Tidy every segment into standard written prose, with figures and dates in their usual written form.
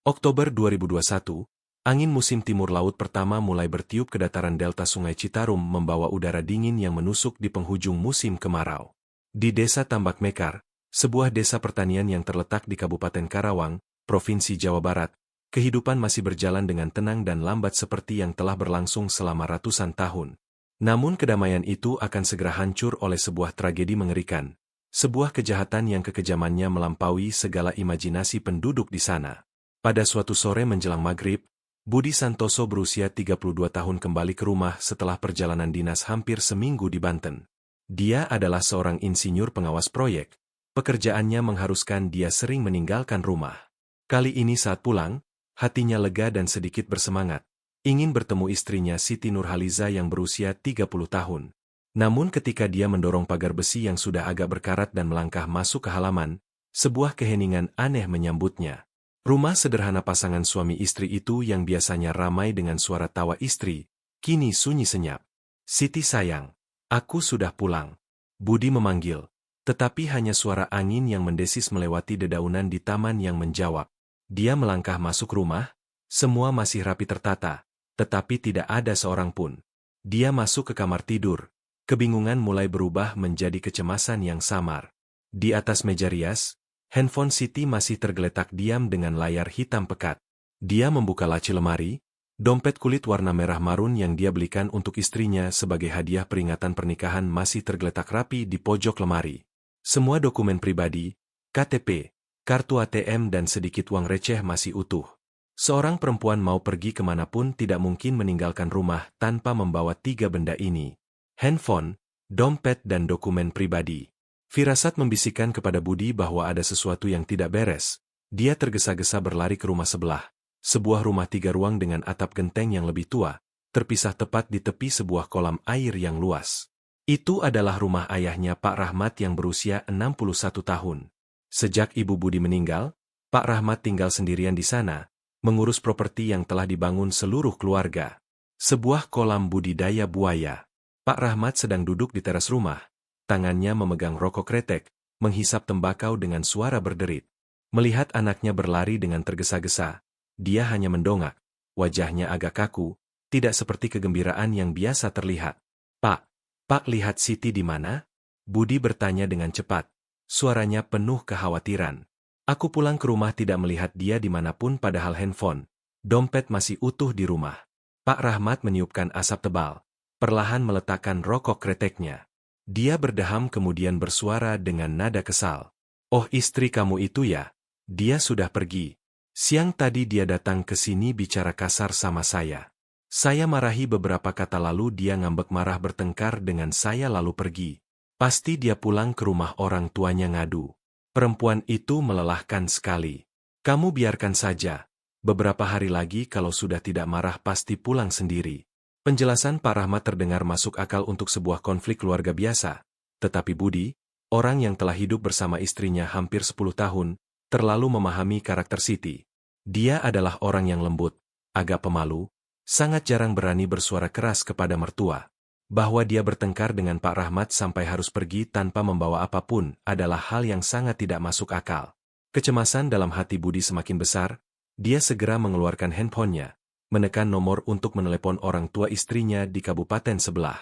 Oktober 2021, angin musim timur laut pertama mulai bertiup ke dataran delta Sungai Citarum membawa udara dingin yang menusuk di penghujung musim kemarau. Di Desa Tambak Mekar, sebuah desa pertanian yang terletak di Kabupaten Karawang, Provinsi Jawa Barat, kehidupan masih berjalan dengan tenang dan lambat seperti yang telah berlangsung selama ratusan tahun. Namun kedamaian itu akan segera hancur oleh sebuah tragedi mengerikan. Sebuah kejahatan yang kekejamannya melampaui segala imajinasi penduduk di sana. Pada suatu sore menjelang maghrib, Budi Santoso berusia 32 tahun kembali ke rumah setelah perjalanan dinas hampir seminggu di Banten. Dia adalah seorang insinyur pengawas proyek. Pekerjaannya mengharuskan dia sering meninggalkan rumah. Kali ini saat pulang, hatinya lega dan sedikit bersemangat. Ingin bertemu istrinya Siti Nurhaliza yang berusia 30 tahun. Namun ketika dia mendorong pagar besi yang sudah agak berkarat dan melangkah masuk ke halaman, sebuah keheningan aneh menyambutnya. Rumah sederhana pasangan suami istri itu yang biasanya ramai dengan suara tawa istri, kini sunyi senyap. "Siti sayang, aku sudah pulang." Budi memanggil, tetapi hanya suara angin yang mendesis melewati dedaunan di taman yang menjawab. Dia melangkah masuk rumah, semua masih rapi tertata, tetapi tidak ada seorang pun. Dia masuk ke kamar tidur, kebingungan mulai berubah menjadi kecemasan yang samar. Di atas meja rias, handphone Siti masih tergeletak diam dengan layar hitam pekat. Dia membuka laci lemari, dompet kulit warna merah marun yang dia belikan untuk istrinya sebagai hadiah peringatan pernikahan masih tergeletak rapi di pojok lemari. Semua dokumen pribadi, KTP, kartu ATM dan sedikit uang receh masih utuh. Seorang perempuan mau pergi kemanapun tidak mungkin meninggalkan rumah tanpa membawa tiga benda ini: handphone, dompet dan dokumen pribadi. Firasat membisikkan kepada Budi bahwa ada sesuatu yang tidak beres. Dia tergesa-gesa berlari ke rumah sebelah. Sebuah rumah 3 ruang dengan atap genteng yang lebih tua, terpisah tepat di tepi sebuah kolam air yang luas. Itu adalah rumah ayahnya Pak Rahmat yang berusia 61 tahun. Sejak Ibu Budi meninggal, Pak Rahmat tinggal sendirian di sana, mengurus properti yang telah dibangun seluruh keluarga. Sebuah kolam budidaya buaya. Pak Rahmat sedang duduk di teras rumah. Tangannya memegang rokok kretek, menghisap tembakau dengan suara berderit. Melihat anaknya berlari dengan tergesa-gesa, dia hanya mendongak. Wajahnya agak kaku, tidak seperti kegembiraan yang biasa terlihat. Pak lihat Siti di mana?" Budi bertanya dengan cepat. Suaranya penuh kekhawatiran. "Aku pulang ke rumah tidak melihat dia dimanapun padahal handphone, dompet masih utuh di rumah." Pak Rahmat meniupkan asap tebal, perlahan meletakkan rokok kreteknya. Dia berdeham kemudian bersuara dengan nada kesal. "Oh, istri kamu itu ya? Dia sudah pergi. Siang tadi dia datang ke sini bicara kasar sama saya. Saya marahi beberapa kata lalu dia ngambek marah bertengkar dengan saya lalu pergi. Pasti dia pulang ke rumah orang tuanya ngadu. Perempuan itu melelahkan sekali. Kamu biarkan saja. Beberapa hari lagi kalau sudah tidak marah pasti pulang sendiri." Penjelasan Pak Rahmat terdengar masuk akal untuk sebuah konflik keluarga biasa. Tetapi Budi, orang yang telah hidup bersama istrinya hampir 10 tahun, terlalu memahami karakter Siti. Dia adalah orang yang lembut, agak pemalu, sangat jarang berani bersuara keras kepada mertua. Bahwa dia bertengkar dengan Pak Rahmat sampai harus pergi tanpa membawa apapun adalah hal yang sangat tidak masuk akal. Kecemasan dalam hati Budi semakin besar, dia segera mengeluarkan handphonenya, menekan nomor untuk menelepon orang tua istrinya di kabupaten sebelah.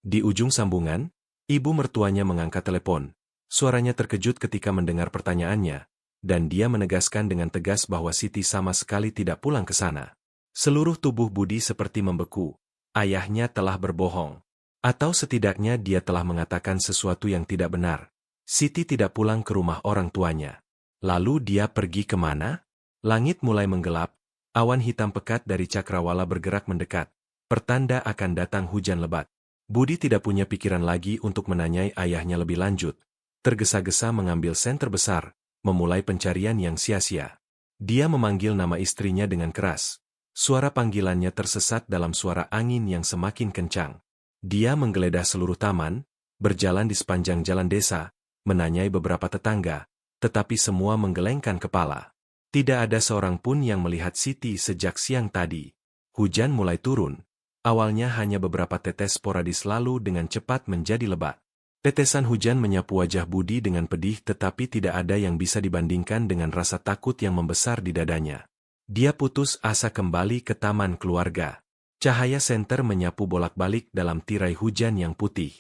Di ujung sambungan, ibu mertuanya mengangkat telepon. Suaranya terkejut ketika mendengar pertanyaannya, dan dia menegaskan dengan tegas bahwa Siti sama sekali tidak pulang ke sana. Seluruh tubuh Budi seperti membeku. Ayahnya telah berbohong. Atau setidaknya dia telah mengatakan sesuatu yang tidak benar. Siti tidak pulang ke rumah orang tuanya. Lalu dia pergi kemana? Langit mulai menggelap. Awan hitam pekat dari cakrawala bergerak mendekat, pertanda akan datang hujan lebat. Budi tidak punya pikiran lagi untuk menanyai ayahnya lebih lanjut. Tergesa-gesa mengambil sen terbesar, memulai pencarian yang sia-sia. Dia memanggil nama istrinya dengan keras. Suara panggilannya tersesat dalam suara angin yang semakin kencang. Dia menggeledah seluruh taman, berjalan di sepanjang jalan desa, menanyai beberapa tetangga, tetapi semua menggelengkan kepala. Tidak ada seorang pun yang melihat Siti sejak siang tadi. Hujan mulai turun. Awalnya hanya beberapa tetes sporadis lalu dengan cepat menjadi lebat. Tetesan hujan menyapu wajah Budi dengan pedih tetapi tidak ada yang bisa dibandingkan dengan rasa takut yang membesar di dadanya. Dia putus asa kembali ke taman keluarga. Cahaya senter menyapu bolak-balik dalam tirai hujan yang putih.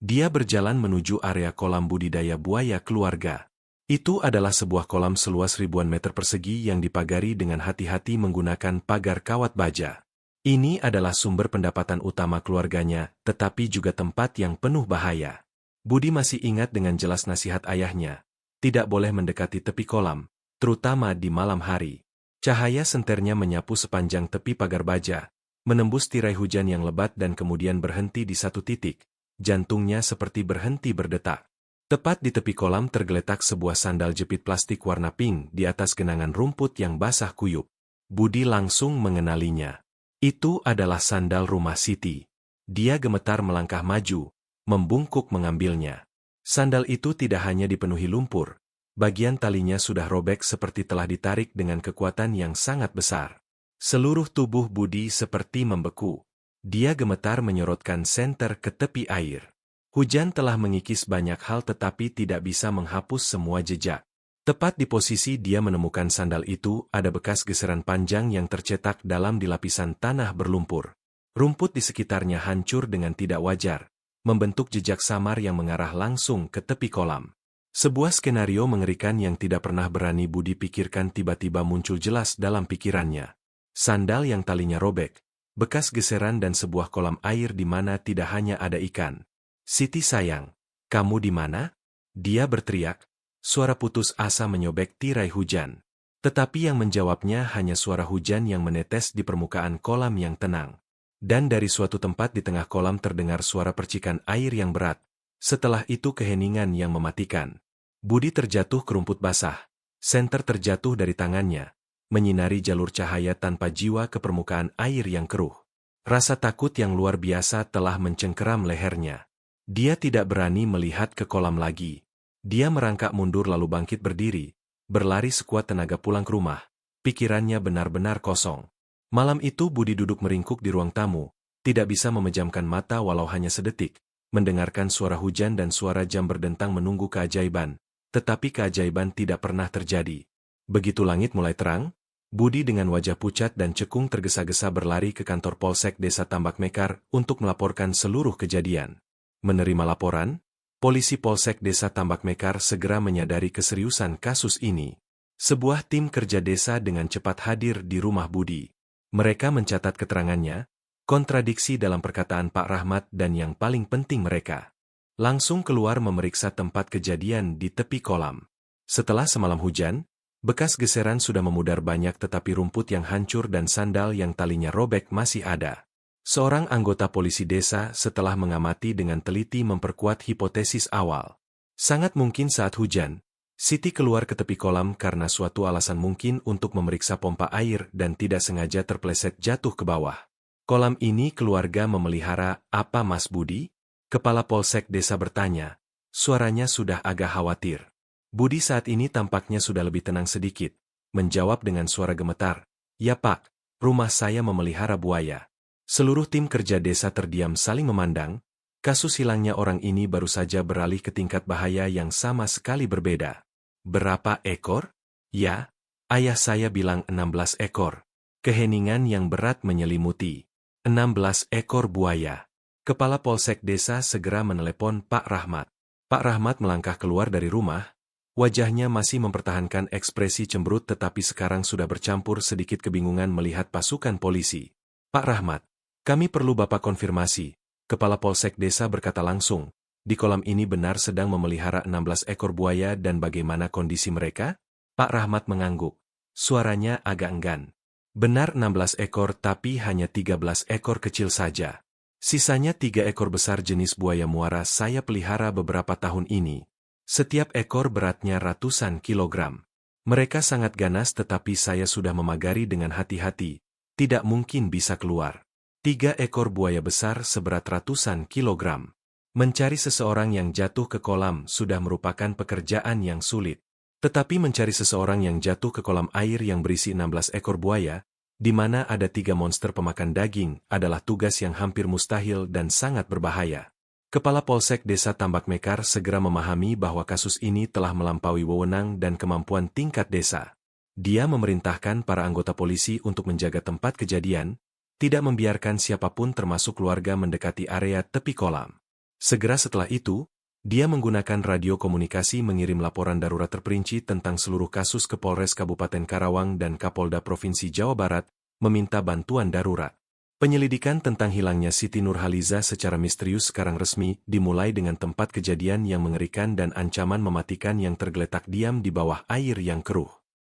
Dia berjalan menuju area kolam budidaya buaya keluarga. Itu adalah sebuah kolam seluas ribuan meter persegi yang dipagari dengan hati-hati menggunakan pagar kawat baja. Ini adalah sumber pendapatan utama keluarganya, tetapi juga tempat yang penuh bahaya. Budi masih ingat dengan jelas nasihat ayahnya. Tidak boleh mendekati tepi kolam, terutama di malam hari. Cahaya senternya menyapu sepanjang tepi pagar baja, menembus tirai hujan yang lebat dan kemudian berhenti di satu titik. Jantungnya seperti berhenti berdetak. Tepat di tepi kolam tergeletak sebuah sandal jepit plastik warna pink di atas genangan rumput yang basah kuyup. Budi langsung mengenalinya. Itu adalah sandal rumah Siti. Dia gemetar melangkah maju, membungkuk mengambilnya. Sandal itu tidak hanya dipenuhi lumpur. Bagian talinya sudah robek seperti telah ditarik dengan kekuatan yang sangat besar. Seluruh tubuh Budi seperti membeku. Dia gemetar menyorotkan senter ke tepi air. Hujan telah mengikis banyak hal tetapi tidak bisa menghapus semua jejak. Tepat di posisi dia menemukan sandal itu, ada bekas geseran panjang yang tercetak dalam di lapisan tanah berlumpur. Rumput di sekitarnya hancur dengan tidak wajar, membentuk jejak samar yang mengarah langsung ke tepi kolam. Sebuah skenario mengerikan yang tidak pernah berani Budi pikirkan tiba-tiba muncul jelas dalam pikirannya. Sandal yang talinya robek, bekas geseran dan sebuah kolam air di mana tidak hanya ada ikan. "Siti sayang, kamu di mana?" Dia berteriak. Suara putus asa menyobek tirai hujan. Tetapi yang menjawabnya hanya suara hujan yang menetes di permukaan kolam yang tenang. Dan dari suatu tempat di tengah kolam terdengar suara percikan air yang berat. Setelah itu keheningan yang mematikan. Budi terjatuh ke rumput basah. Senter terjatuh dari tangannya, menyinari jalur cahaya tanpa jiwa ke permukaan air yang keruh. Rasa takut yang luar biasa telah mencengkeram lehernya. Dia tidak berani melihat ke kolam lagi. Dia merangkak mundur lalu bangkit berdiri, berlari sekuat tenaga pulang ke rumah. Pikirannya benar-benar kosong. Malam itu Budi duduk meringkuk di ruang tamu, tidak bisa memejamkan mata walau hanya sedetik, mendengarkan suara hujan dan suara jam berdentang menunggu keajaiban, tetapi keajaiban tidak pernah terjadi. Begitu langit mulai terang, Budi dengan wajah pucat dan cekung tergesa-gesa berlari ke kantor Polsek Desa Tambak Mekar untuk melaporkan seluruh kejadian. Menerima laporan, polisi Polsek Desa Tambak Mekar segera menyadari keseriusan kasus ini. Sebuah tim kerja desa dengan cepat hadir di rumah Budi. Mereka mencatat keterangannya, kontradiksi dalam perkataan Pak Rahmat dan yang paling penting mereka langsung keluar memeriksa tempat kejadian di tepi kolam. Setelah semalam hujan, bekas geseran sudah memudar banyak tetapi rumput yang hancur dan sandal yang talinya robek masih ada. Seorang anggota polisi desa setelah mengamati dengan teliti memperkuat hipotesis awal. Sangat mungkin saat hujan, Siti keluar ke tepi kolam karena suatu alasan mungkin untuk memeriksa pompa air dan tidak sengaja terpleset jatuh ke bawah. Kolam ini keluarga memelihara, apa Mas Budi? Kepala Polsek Desa bertanya. Suaranya sudah agak khawatir. Budi saat ini tampaknya sudah lebih tenang sedikit. Menjawab dengan suara gemetar. Ya Pak, rumah saya memelihara buaya. Seluruh tim kerja desa terdiam saling memandang. Kasus hilangnya orang ini baru saja beralih ke tingkat bahaya yang sama sekali berbeda. Berapa ekor? Ya, ayah saya bilang 16 ekor. Keheningan yang berat menyelimuti. 16 ekor buaya. Kepala Polsek Desa segera menelepon Pak Rahmat. Pak Rahmat melangkah keluar dari rumah. Wajahnya masih mempertahankan ekspresi cemberut tetapi sekarang sudah bercampur sedikit kebingungan melihat pasukan polisi. Pak Rahmat, kami perlu Bapak konfirmasi. Kepala Polsek Desa berkata langsung, di kolam ini benar sedang memelihara 16 ekor buaya dan bagaimana kondisi mereka? Pak Rahmat mengangguk. Suaranya agak enggan. Benar 16 ekor tapi hanya 13 ekor kecil saja. Sisanya 3 ekor besar jenis buaya muara saya pelihara beberapa tahun ini. Setiap ekor beratnya ratusan kilogram. Mereka sangat ganas tetapi saya sudah memagari dengan hati-hati. Tidak mungkin bisa keluar. 3 ekor buaya besar seberat ratusan kilogram. Mencari seseorang yang jatuh ke kolam sudah merupakan pekerjaan yang sulit. Tetapi mencari seseorang yang jatuh ke kolam air yang berisi 16 ekor buaya, di mana ada 3 monster pemakan daging, adalah tugas yang hampir mustahil dan sangat berbahaya. Kepala Polsek Desa Tambak Mekar segera memahami bahwa kasus ini telah melampaui wewenang dan kemampuan tingkat desa. Dia memerintahkan para anggota polisi untuk menjaga tempat kejadian, tidak membiarkan siapapun termasuk keluarga mendekati area tepi kolam. Segera setelah itu, dia menggunakan radio komunikasi mengirim laporan darurat terperinci tentang seluruh kasus ke Polres Kabupaten Karawang dan Kapolda Provinsi Jawa Barat, meminta bantuan darurat. Penyelidikan tentang hilangnya Siti Nurhaliza secara misterius sekarang resmi dimulai dengan tempat kejadian yang mengerikan dan ancaman mematikan yang tergeletak diam di bawah air yang keruh.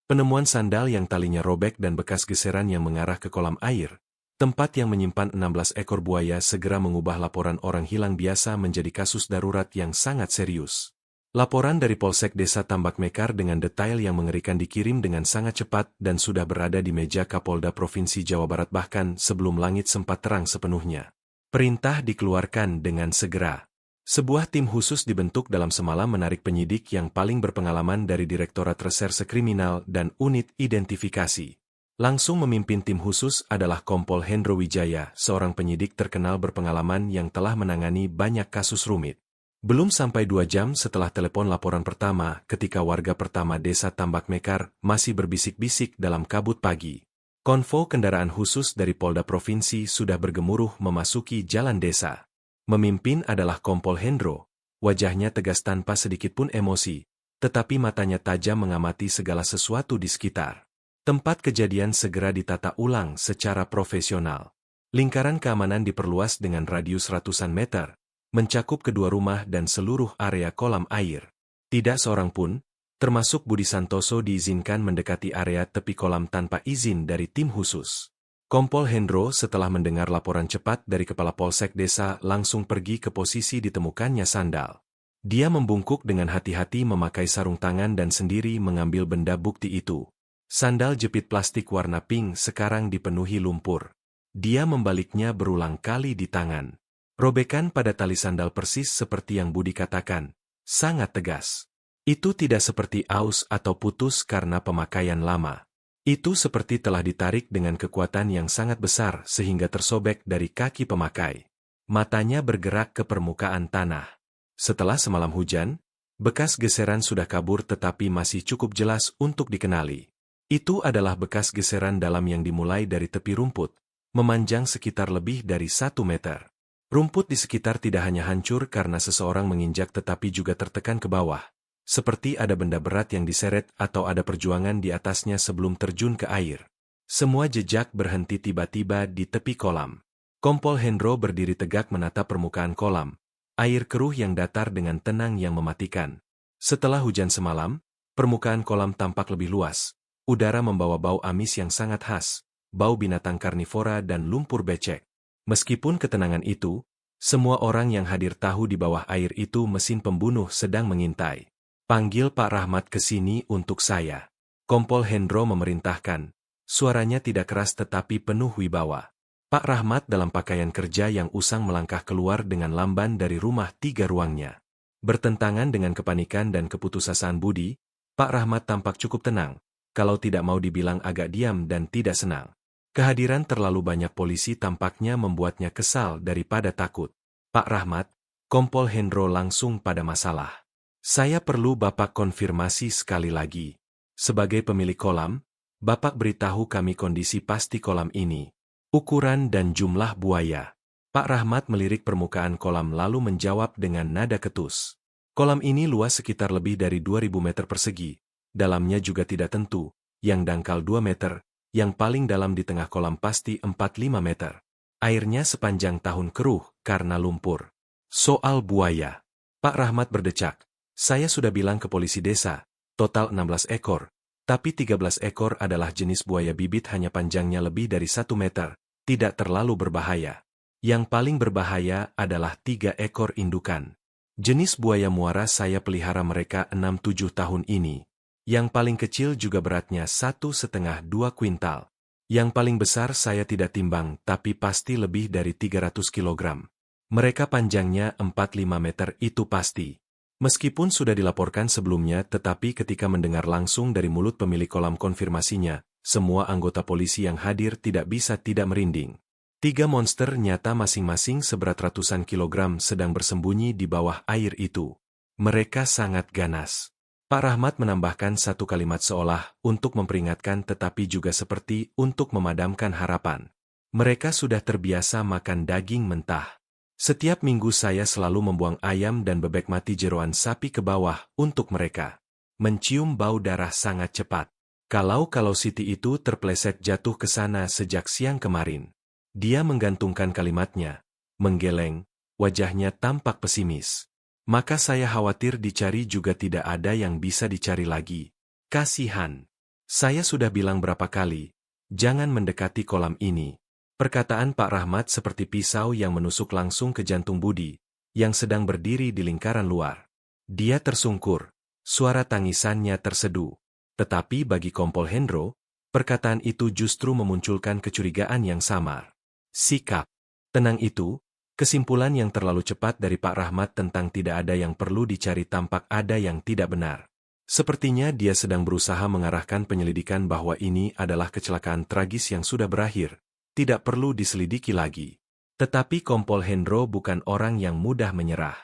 Penemuan sandal yang talinya robek dan bekas geseran yang mengarah ke kolam air, tempat yang menyimpan 16 ekor buaya segera mengubah laporan orang hilang biasa menjadi kasus darurat yang sangat serius. Laporan dari Polsek Desa Tambak Mekar dengan detail yang mengerikan dikirim dengan sangat cepat dan sudah berada di meja Kapolda Provinsi Jawa Barat bahkan sebelum langit sempat terang sepenuhnya. Perintah dikeluarkan dengan segera. Sebuah tim khusus dibentuk dalam semalam menarik penyidik yang paling berpengalaman dari Direktorat Reserse Kriminal dan Unit Identifikasi. Langsung memimpin tim khusus adalah Kompol Hendro Wijaya, seorang penyidik terkenal berpengalaman yang telah menangani banyak kasus rumit. Belum sampai 2 jam setelah telepon laporan pertama, ketika warga pertama Desa Tambak Mekar masih berbisik-bisik dalam kabut pagi. Konvo kendaraan khusus dari Polda Provinsi sudah bergemuruh memasuki jalan desa. Memimpin adalah Kompol Hendro, wajahnya tegas tanpa sedikitpun emosi, tetapi matanya tajam mengamati segala sesuatu di sekitar. Tempat kejadian segera ditata ulang secara profesional. Lingkaran keamanan diperluas dengan radius ratusan meter, mencakup kedua rumah dan seluruh area kolam air. Tidak seorang pun, termasuk Budi Santoso diizinkan mendekati area tepi kolam tanpa izin dari tim khusus. Kompol Hendro setelah mendengar laporan cepat dari Kepala Polsek Desa langsung pergi ke posisi ditemukannya sandal. Dia membungkuk dengan hati-hati memakai sarung tangan dan sendiri mengambil benda bukti itu. Sandal jepit plastik warna pink sekarang dipenuhi lumpur. Dia membaliknya berulang kali di tangan. Robekan pada tali sandal persis seperti yang Budi katakan, sangat tegas. Itu tidak seperti aus atau putus karena pemakaian lama. Itu seperti telah ditarik dengan kekuatan yang sangat besar sehingga tersobek dari kaki pemakai. Matanya bergerak ke permukaan tanah. Setelah semalam hujan, bekas geseran sudah kabur tetapi masih cukup jelas untuk dikenali. Itu adalah bekas geseran dalam yang dimulai dari tepi rumput, memanjang sekitar lebih dari 1 meter. Rumput di sekitar tidak hanya hancur karena seseorang menginjak tetapi juga tertekan ke bawah, seperti ada benda berat yang diseret atau ada perjuangan di atasnya sebelum terjun ke air. Semua jejak berhenti tiba-tiba di tepi kolam. Kompol Hendro berdiri tegak menatap permukaan kolam, air keruh yang datar dengan tenang yang mematikan. Setelah hujan semalam, permukaan kolam tampak lebih luas. Udara membawa bau amis yang sangat khas, bau binatang karnivora dan lumpur becek. Meskipun ketenangan itu, semua orang yang hadir tahu di bawah air itu mesin pembunuh sedang mengintai. Panggil Pak Rahmat ke sini untuk saya. Kompol Hendro memerintahkan. Suaranya tidak keras tetapi penuh wibawa. Pak Rahmat dalam pakaian kerja yang usang melangkah keluar dengan lamban dari rumah 3 ruangnya. Bertentangan dengan kepanikan dan keputusasaan Budi, Pak Rahmat tampak cukup tenang, kalau tidak mau dibilang agak diam dan tidak senang. Kehadiran terlalu banyak polisi tampaknya membuatnya kesal daripada takut. Pak Rahmat, Kompol Hendro langsung pada masalah. Saya perlu Bapak konfirmasi sekali lagi. Sebagai pemilik kolam, Bapak beritahu kami kondisi pasti kolam ini. Ukuran dan jumlah buaya. Pak Rahmat melirik permukaan kolam lalu menjawab dengan nada ketus. Kolam ini luas sekitar lebih dari 2000 meter persegi. Dalamnya juga tidak tentu, yang dangkal 2 meter. Yang paling dalam di tengah kolam pasti 4-5 meter. Airnya sepanjang tahun keruh karena lumpur. Soal buaya. Pak Rahmat berdecak. Saya sudah bilang ke polisi desa, total 16 ekor. Tapi 13 ekor adalah jenis buaya bibit hanya panjangnya lebih dari 1 meter. Tidak terlalu berbahaya. Yang paling berbahaya adalah 3 ekor indukan. Jenis buaya muara saya pelihara mereka 6-7 tahun ini. Yang paling kecil juga beratnya 1,5-2 kuintal. Yang paling besar saya tidak timbang, tapi pasti lebih dari 300 kilogram. Mereka panjangnya 4-5 meter itu pasti. Meskipun sudah dilaporkan sebelumnya, tetapi ketika mendengar langsung dari mulut pemilik kolam konfirmasinya, semua anggota polisi yang hadir tidak bisa tidak merinding. 3 monster nyata masing-masing seberat ratusan kilogram sedang bersembunyi di bawah air itu. Mereka sangat ganas. Pak Rahmat menambahkan satu kalimat seolah untuk memperingatkan tetapi juga seperti untuk memadamkan harapan. Mereka sudah terbiasa makan daging mentah. Setiap minggu saya selalu membuang ayam dan bebek mati jeroan sapi ke bawah untuk mereka. Mencium bau darah sangat cepat. Kalau Siti itu terpleset jatuh ke sana sejak siang kemarin. Dia menggantungkan kalimatnya, menggeleng, wajahnya tampak pesimis. Maka saya khawatir dicari juga tidak ada yang bisa dicari lagi. Kasihan. Saya sudah bilang berapa kali, jangan mendekati kolam ini. Perkataan Pak Rahmat seperti pisau yang menusuk langsung ke jantung Budi, yang sedang berdiri di lingkaran luar. Dia tersungkur, suara tangisannya terseduh. Tetapi bagi Kompol Hendro, perkataan itu justru memunculkan kecurigaan yang samar. Sikap tenang itu, kesimpulan yang terlalu cepat dari Pak Rahmat tentang tidak ada yang perlu dicari tampak ada yang tidak benar. Sepertinya dia sedang berusaha mengarahkan penyelidikan bahwa ini adalah kecelakaan tragis yang sudah berakhir, tidak perlu diselidiki lagi. Tetapi Kompol Hendro bukan orang yang mudah menyerah.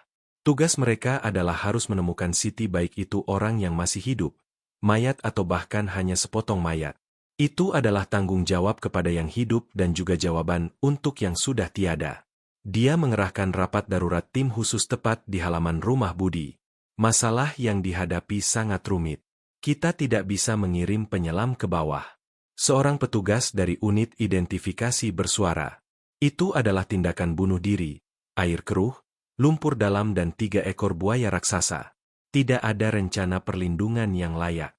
Tugas mereka adalah harus menemukan Siti baik itu orang yang masih hidup, mayat atau bahkan hanya sepotong mayat. Itu adalah tanggung jawab kepada yang hidup dan juga jawaban untuk yang sudah tiada. Dia mengerahkan rapat darurat tim khusus tepat di halaman rumah Budi. Masalah yang dihadapi sangat rumit. Kita tidak bisa mengirim penyelam ke bawah. Seorang petugas dari unit identifikasi bersuara. Itu adalah tindakan bunuh diri, air keruh, lumpur dalam dan 3 ekor buaya raksasa. Tidak ada rencana perlindungan yang layak.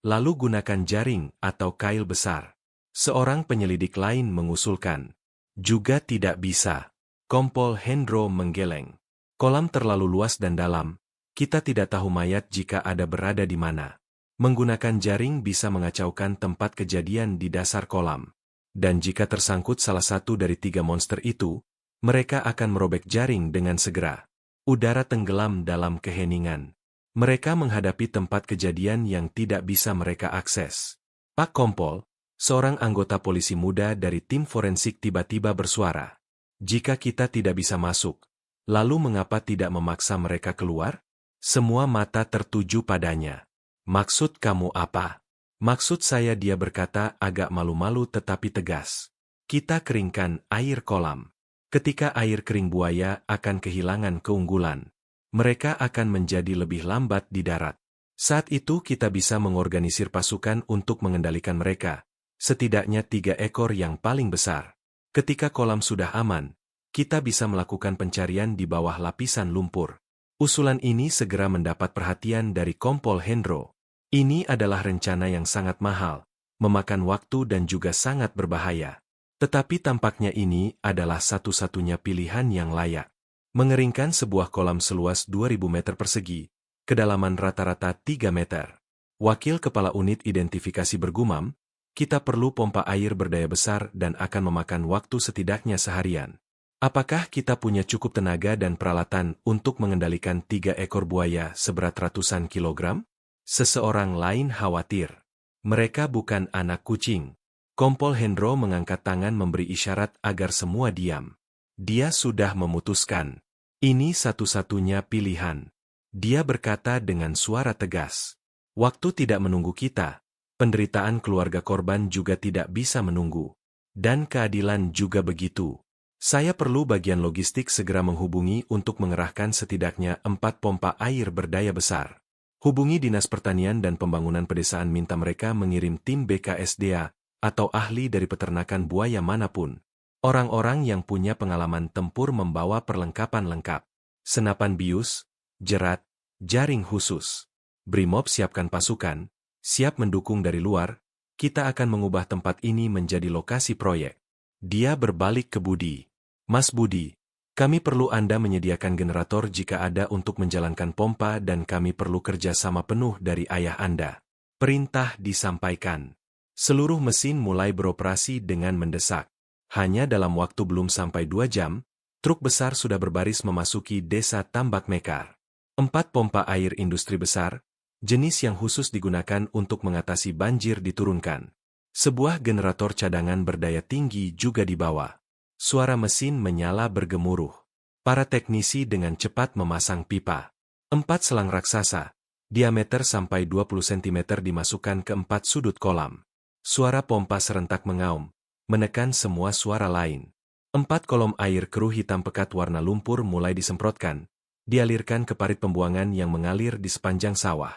Lalu gunakan jaring atau kail besar. Seorang penyelidik lain mengusulkan. Juga tidak bisa. Kompol Hendro menggeleng. Kolam terlalu luas dan dalam. Kita tidak tahu mayat jika ada berada di mana. Menggunakan jaring bisa mengacaukan tempat kejadian di dasar kolam. Dan jika tersangkut salah satu dari 3 monster itu, mereka akan merobek jaring dengan segera. Udara tenggelam dalam keheningan. Mereka menghadapi tempat kejadian yang tidak bisa mereka akses. Pak Kompol, seorang anggota polisi muda dari tim forensik tiba-tiba bersuara. Jika kita tidak bisa masuk, lalu mengapa tidak memaksa mereka keluar? Semua mata tertuju padanya. Maksud kamu apa? Maksud saya, dia berkata agak malu-malu tetapi tegas. Kita keringkan air kolam. Ketika air kering buaya akan kehilangan keunggulan. Mereka akan menjadi lebih lambat di darat. Saat itu kita bisa mengorganisir pasukan untuk mengendalikan mereka. Setidaknya 3 ekor yang paling besar. Ketika kolam sudah aman, kita bisa melakukan pencarian di bawah lapisan lumpur. Usulan ini segera mendapat perhatian dari Kompol Hendro. Ini adalah rencana yang sangat mahal, memakan waktu dan juga sangat berbahaya. Tetapi tampaknya ini adalah satu-satunya pilihan yang layak. Mengeringkan sebuah kolam seluas 2000 meter persegi, kedalaman rata-rata 3 meter. Wakil Kepala Unit Identifikasi bergumam, kita perlu pompa air berdaya besar dan akan memakan waktu setidaknya seharian. Apakah kita punya cukup tenaga dan peralatan untuk mengendalikan 3 ekor buaya seberat ratusan kilogram? Seseorang lain khawatir. Mereka bukan anak kucing. Kompol Hendro mengangkat tangan memberi isyarat agar semua diam. Dia sudah memutuskan. Ini satu-satunya pilihan. Dia berkata dengan suara tegas. Waktu tidak menunggu kita. Penderitaan keluarga korban juga tidak bisa menunggu. Dan keadilan juga begitu. Saya perlu bagian logistik segera menghubungi untuk mengerahkan setidaknya 4 pompa air berdaya besar. Hubungi Dinas Pertanian dan Pembangunan Pedesaan, minta mereka mengirim tim BKSDA atau ahli dari peternakan buaya manapun. Orang-orang yang punya pengalaman tempur membawa perlengkapan lengkap. Senapan bius, jerat, jaring khusus. Brimob siapkan pasukan, siap mendukung dari luar. Kita akan mengubah tempat ini menjadi lokasi proyek. Dia berbalik ke Budi. Mas Budi, kami perlu Anda menyediakan generator jika ada untuk menjalankan pompa dan kami perlu kerjasama penuh dari ayah Anda. Perintah disampaikan. Seluruh mesin mulai beroperasi dengan mendesak. Hanya dalam waktu belum sampai 2 jam, truk besar sudah berbaris memasuki desa Tambak Mekar. 4 pompa air industri besar, jenis yang khusus digunakan untuk mengatasi banjir diturunkan. Sebuah generator cadangan berdaya tinggi juga dibawa. Suara mesin menyala bergemuruh. Para teknisi dengan cepat memasang pipa. 4 selang raksasa, Diameter sampai 20 cm dimasukkan ke 4 sudut kolam. Suara pompa serentak mengaum, menekan semua suara lain. 4 kolom air keruh hitam pekat warna lumpur mulai disemprotkan, dialirkan ke parit pembuangan yang mengalir di sepanjang sawah.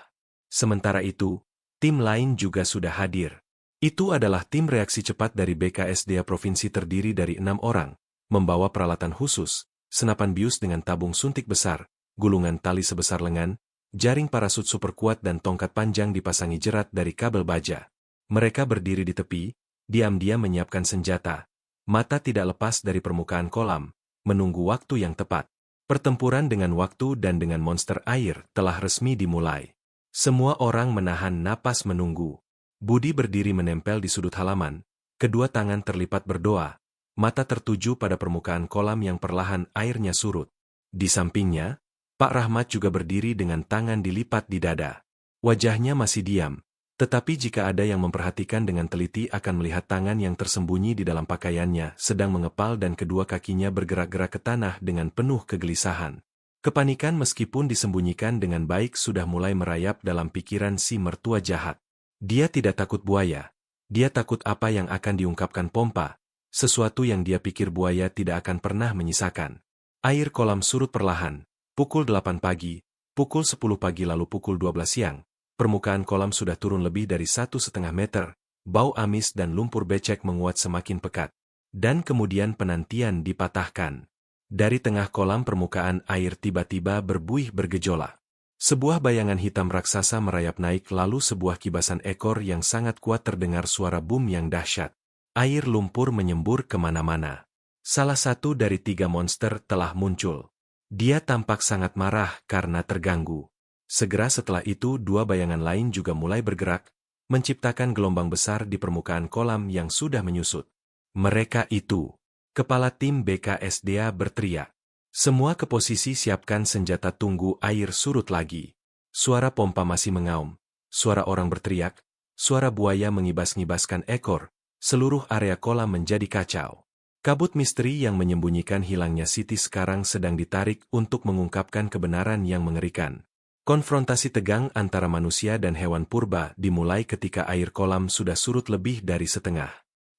Sementara itu, tim lain juga sudah hadir. Itu adalah tim reaksi cepat dari BKSDA Provinsi terdiri dari 6 orang, membawa peralatan khusus, senapan bius dengan tabung suntik besar, gulungan tali sebesar lengan, jaring parasut super kuat dan tongkat panjang dipasangi jerat dari kabel baja. Mereka berdiri di tepi, diam-diam menyiapkan senjata. Mata tidak lepas dari permukaan kolam, menunggu waktu yang tepat. Pertempuran dengan waktu dan dengan monster air telah resmi dimulai. Semua orang menahan napas menunggu. Budi berdiri menempel di sudut halaman, kedua tangan terlipat berdoa, mata tertuju pada permukaan kolam yang perlahan airnya surut. Di sampingnya, Pak Rahmat juga berdiri dengan tangan dilipat di dada. Wajahnya masih diam, tetapi jika ada yang memperhatikan dengan teliti akan melihat tangan yang tersembunyi di dalam pakaiannya sedang mengepal dan kedua kakinya bergerak-gerak ke tanah dengan penuh kegelisahan. Kepanikan meskipun disembunyikan dengan baik sudah mulai merayap dalam pikiran si mertua jahat. Dia tidak takut buaya. Dia takut apa yang akan diungkapkan pompa, sesuatu yang dia pikir buaya tidak akan pernah menyisakan. Air kolam surut perlahan, pukul 8 pagi, pukul 10 pagi lalu pukul 12 siang. Permukaan kolam sudah turun lebih dari 1,5 meter, bau amis dan lumpur becek menguat semakin pekat. Dan kemudian penantian dipatahkan. Dari tengah kolam permukaan air tiba-tiba berbuih bergejolak. Sebuah bayangan hitam raksasa merayap naik lalu sebuah kibasan ekor yang sangat kuat terdengar suara boom yang dahsyat. Air lumpur menyembur kemana-mana. Salah satu dari 3 monster telah muncul. Dia tampak sangat marah karena terganggu. Segera setelah itu 2 bayangan lain juga mulai bergerak, menciptakan gelombang besar di permukaan kolam yang sudah menyusut. Mereka itu. Kepala tim BKSDA berteriak. Semua ke posisi siapkan senjata tunggu air surut lagi. Suara pompa masih mengaum. Suara orang berteriak. Suara buaya mengibas-ngibaskan ekor. Seluruh area kolam menjadi kacau. Kabut misteri yang menyembunyikan hilangnya Siti sekarang sedang ditarik untuk mengungkapkan kebenaran yang mengerikan. Konfrontasi tegang antara manusia dan hewan purba dimulai ketika air kolam sudah surut lebih dari setengah.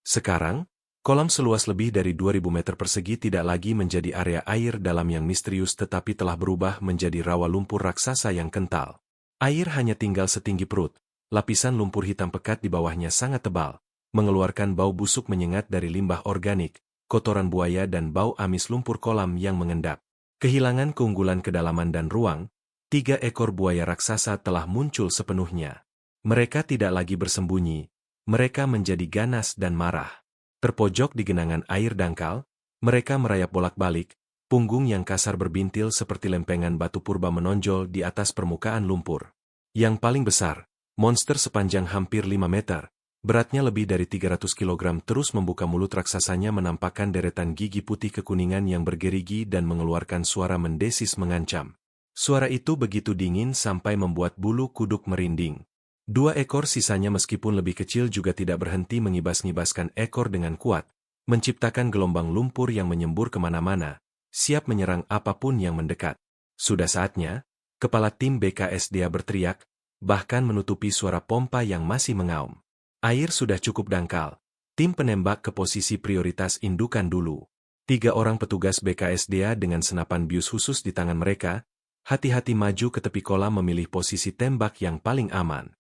Sekarang, kolam seluas lebih dari 2000 meter persegi tidak lagi menjadi area air dalam yang misterius tetapi telah berubah menjadi rawa lumpur raksasa yang kental. Air hanya tinggal setinggi perut, lapisan lumpur hitam pekat di bawahnya sangat tebal, mengeluarkan bau busuk menyengat dari limbah organik, kotoran buaya dan bau amis lumpur kolam yang mengendap. Kehilangan keunggulan kedalaman dan ruang, 3 ekor buaya raksasa telah muncul sepenuhnya. Mereka tidak lagi bersembunyi, mereka menjadi ganas dan marah. Terpojok di genangan air dangkal, mereka merayap bolak-balik, punggung yang kasar berbintil seperti lempengan batu purba menonjol di atas permukaan lumpur. Yang paling besar, monster sepanjang hampir 5 meter, beratnya lebih dari 300 kg terus membuka mulut raksasanya menampakkan deretan gigi putih kekuningan yang bergerigi dan mengeluarkan suara mendesis mengancam. Suara itu begitu dingin sampai membuat bulu kuduk merinding. 2 ekor sisanya meskipun lebih kecil juga tidak berhenti mengibas-ngibaskan ekor dengan kuat, menciptakan gelombang lumpur yang menyembur kemana-mana, siap menyerang apapun yang mendekat. Sudah saatnya, kepala tim BKSDA berteriak, bahkan menutupi suara pompa yang masih mengaum. Air sudah cukup dangkal, tim penembak ke posisi prioritas indukan dulu. 3 orang petugas BKSDA dengan senapan bius khusus di tangan mereka, hati-hati maju ke tepi kolam memilih posisi tembak yang paling aman.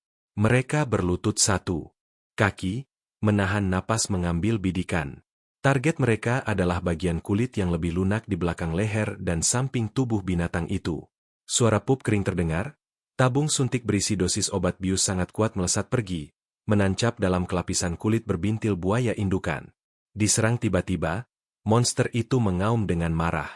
Mereka berlutut 1 kaki, menahan napas mengambil bidikan. Target mereka adalah bagian kulit yang lebih lunak di belakang leher dan samping tubuh binatang itu. Suara pup kering terdengar, tabung suntik berisi dosis obat bius sangat kuat melesat pergi, menancap dalam kelapisan kulit berbintil buaya indukan. Diserang tiba-tiba, monster itu mengaum dengan marah.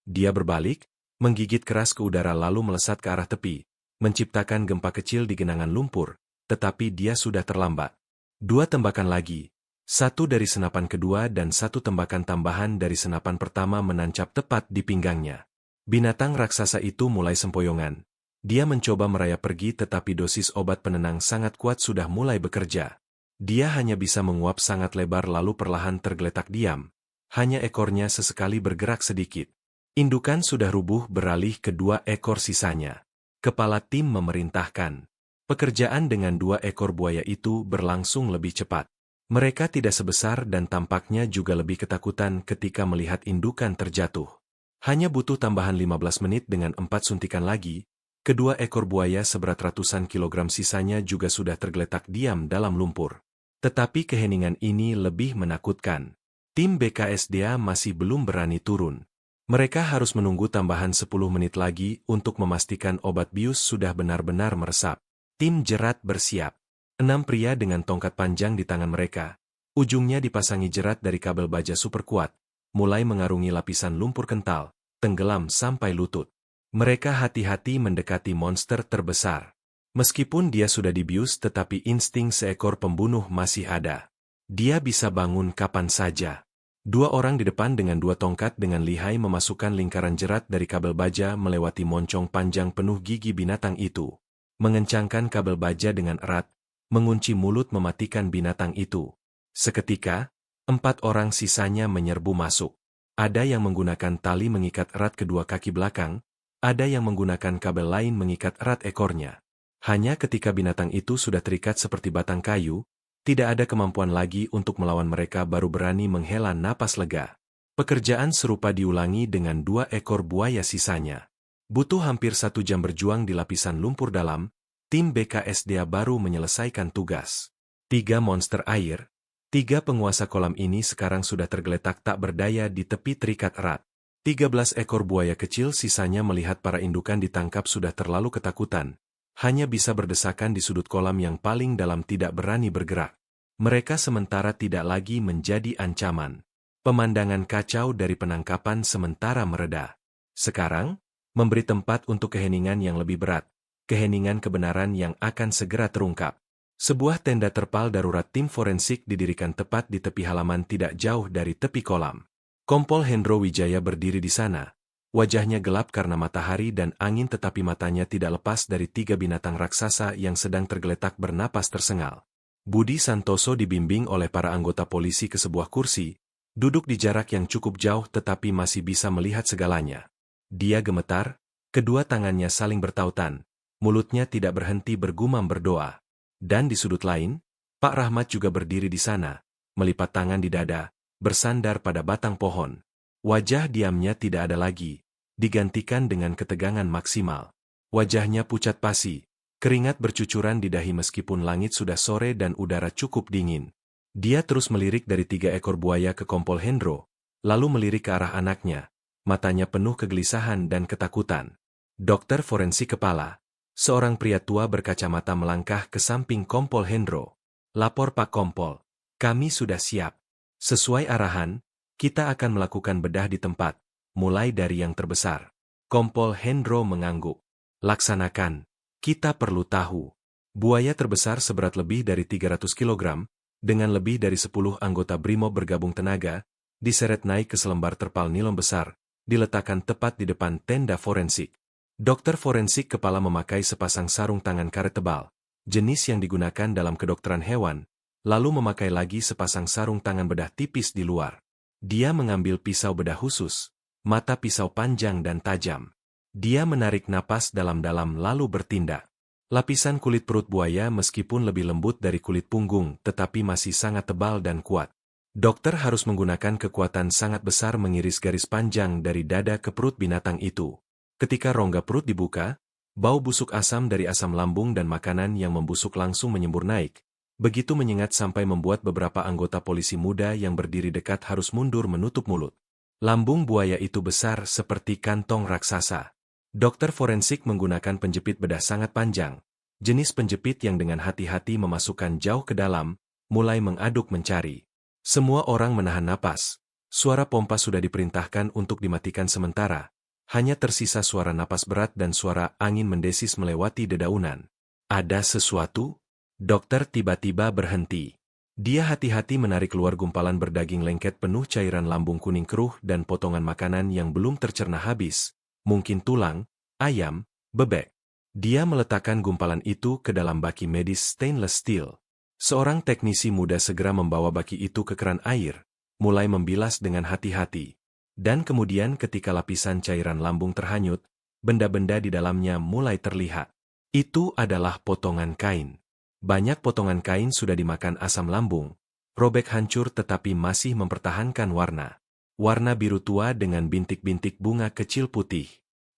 Dia berbalik, menggigit keras ke udara lalu melesat ke arah tepi, menciptakan gempa kecil di genangan lumpur. Tetapi dia sudah terlambat. 2 tembakan lagi, 1 dari senapan kedua dan 1 tembakan tambahan dari senapan pertama menancap tepat di pinggangnya. Binatang raksasa itu mulai sempoyongan. Dia mencoba merayap pergi tetapi dosis obat penenang sangat kuat sudah mulai bekerja. Dia hanya bisa menguap sangat lebar lalu perlahan tergeletak diam. Hanya ekornya sesekali bergerak sedikit. Indukan sudah rubuh beralih ke 2 ekor sisanya. Kepala tim memerintahkan. Pekerjaan dengan 2 ekor buaya itu berlangsung lebih cepat. Mereka tidak sebesar dan tampaknya juga lebih ketakutan ketika melihat indukan terjatuh. Hanya butuh tambahan 15 menit dengan 4 suntikan lagi, kedua ekor buaya seberat ratusan kilogram sisanya juga sudah tergeletak diam dalam lumpur. Tetapi keheningan ini lebih menakutkan. Tim BKSDA masih belum berani turun. Mereka harus menunggu tambahan 10 menit lagi untuk memastikan obat bius sudah benar-benar meresap. Tim jerat bersiap. 6 pria dengan tongkat panjang di tangan mereka. Ujungnya dipasangi jerat dari kabel baja super kuat, mulai mengarungi lapisan lumpur kental, tenggelam sampai lutut. Mereka hati-hati mendekati monster terbesar. Meskipun dia sudah dibius tetapi insting seekor pembunuh masih ada. Dia bisa bangun kapan saja. 2 orang di depan dengan 2 tongkat dengan lihai memasukkan lingkaran jerat dari kabel baja melewati moncong panjang penuh gigi binatang itu. Mengencangkan kabel baja dengan erat, mengunci mulut mematikan binatang itu. Seketika, 4 orang sisanya menyerbu masuk. Ada yang menggunakan tali mengikat erat kedua kaki belakang, ada yang menggunakan kabel lain mengikat erat ekornya. Hanya ketika binatang itu sudah terikat seperti batang kayu, tidak ada kemampuan lagi untuk melawan mereka baru berani menghela napas lega. Pekerjaan serupa diulangi dengan 2 ekor buaya sisanya. Butuh hampir 1 jam berjuang di lapisan lumpur dalam, tim BKSDA baru menyelesaikan tugas. 3 monster air, 3 penguasa kolam ini sekarang sudah tergeletak tak berdaya di tepi terikat erat. 13 ekor buaya kecil sisanya melihat para indukan ditangkap sudah terlalu ketakutan. Hanya bisa berdesakan di sudut kolam yang paling dalam tidak berani bergerak. Mereka sementara tidak lagi menjadi ancaman. Pemandangan kacau dari penangkapan sementara mereda. Sekarang, memberi tempat untuk keheningan yang lebih berat. Keheningan kebenaran yang akan segera terungkap. Sebuah tenda terpal darurat tim forensik didirikan tepat di tepi halaman tidak jauh dari tepi kolam. Kompol Hendro Wijaya berdiri di sana. Wajahnya gelap karena matahari dan angin tetapi matanya tidak lepas dari 3 binatang raksasa yang sedang tergeletak bernapas tersengal. Budi Santoso dibimbing oleh para anggota polisi ke sebuah kursi, duduk di jarak yang cukup jauh tetapi masih bisa melihat segalanya. Dia gemetar, kedua tangannya saling bertautan, mulutnya tidak berhenti bergumam berdoa. Dan di sudut lain, Pak Rahmat juga berdiri di sana, melipat tangan di dada, bersandar pada batang pohon. Wajah diamnya tidak ada lagi, digantikan dengan ketegangan maksimal. Wajahnya pucat pasi, keringat bercucuran di dahi meskipun langit sudah sore dan udara cukup dingin. Dia terus melirik dari 3 ekor buaya ke Kompol Hendro, lalu melirik ke arah anaknya, matanya penuh kegelisahan dan ketakutan. Dokter forensik kepala, seorang pria tua berkacamata melangkah ke samping Kompol Hendro. Lapor Pak Kompol, kami sudah siap. Sesuai arahan, kita akan melakukan bedah di tempat, mulai dari yang terbesar. Kompol Hendro mengangguk. Laksanakan. Kita perlu tahu. Buaya terbesar seberat lebih dari 300 kg, dengan lebih dari 10 anggota BRIMOB bergabung tenaga, diseret naik ke selembar terpal nilon besar, diletakkan tepat di depan tenda forensik. Dokter forensik kepala memakai sepasang sarung tangan karet tebal, jenis yang digunakan dalam kedokteran hewan, lalu memakai lagi sepasang sarung tangan bedah tipis di luar. Dia mengambil pisau bedah khusus, mata pisau panjang dan tajam. Dia menarik napas dalam-dalam lalu bertindak. Lapisan kulit perut buaya meskipun lebih lembut dari kulit punggung tetapi masih sangat tebal dan kuat. Dokter harus menggunakan kekuatan sangat besar mengiris garis panjang dari dada ke perut binatang itu. Ketika rongga perut dibuka, bau busuk asam dari asam lambung dan makanan yang membusuk langsung menyembur naik. Begitu menyengat sampai membuat beberapa anggota polisi muda yang berdiri dekat harus mundur menutup mulut. Lambung buaya itu besar seperti kantong raksasa. Dokter forensik menggunakan penjepit bedah sangat panjang. Jenis penjepit yang dengan hati-hati memasukkan jauh ke dalam, mulai mengaduk mencari. Semua orang menahan napas. Suara pompa sudah diperintahkan untuk dimatikan sementara. Hanya tersisa suara napas berat dan suara angin mendesis melewati dedaunan. Ada sesuatu? Dokter tiba-tiba berhenti. Dia hati-hati menarik keluar gumpalan berdaging lengket penuh cairan lambung kuning keruh dan potongan makanan yang belum tercerna habis, mungkin tulang, ayam, bebek. Dia meletakkan gumpalan itu ke dalam baki medis stainless steel. Seorang teknisi muda segera membawa baki itu ke keran air, mulai membilas dengan hati-hati. Dan kemudian ketika lapisan cairan lambung terhanyut, benda-benda di dalamnya mulai terlihat. Itu adalah potongan kain. Banyak potongan kain sudah dimakan asam lambung, robek hancur tetapi masih mempertahankan warna. Warna biru tua dengan bintik-bintik bunga kecil putih.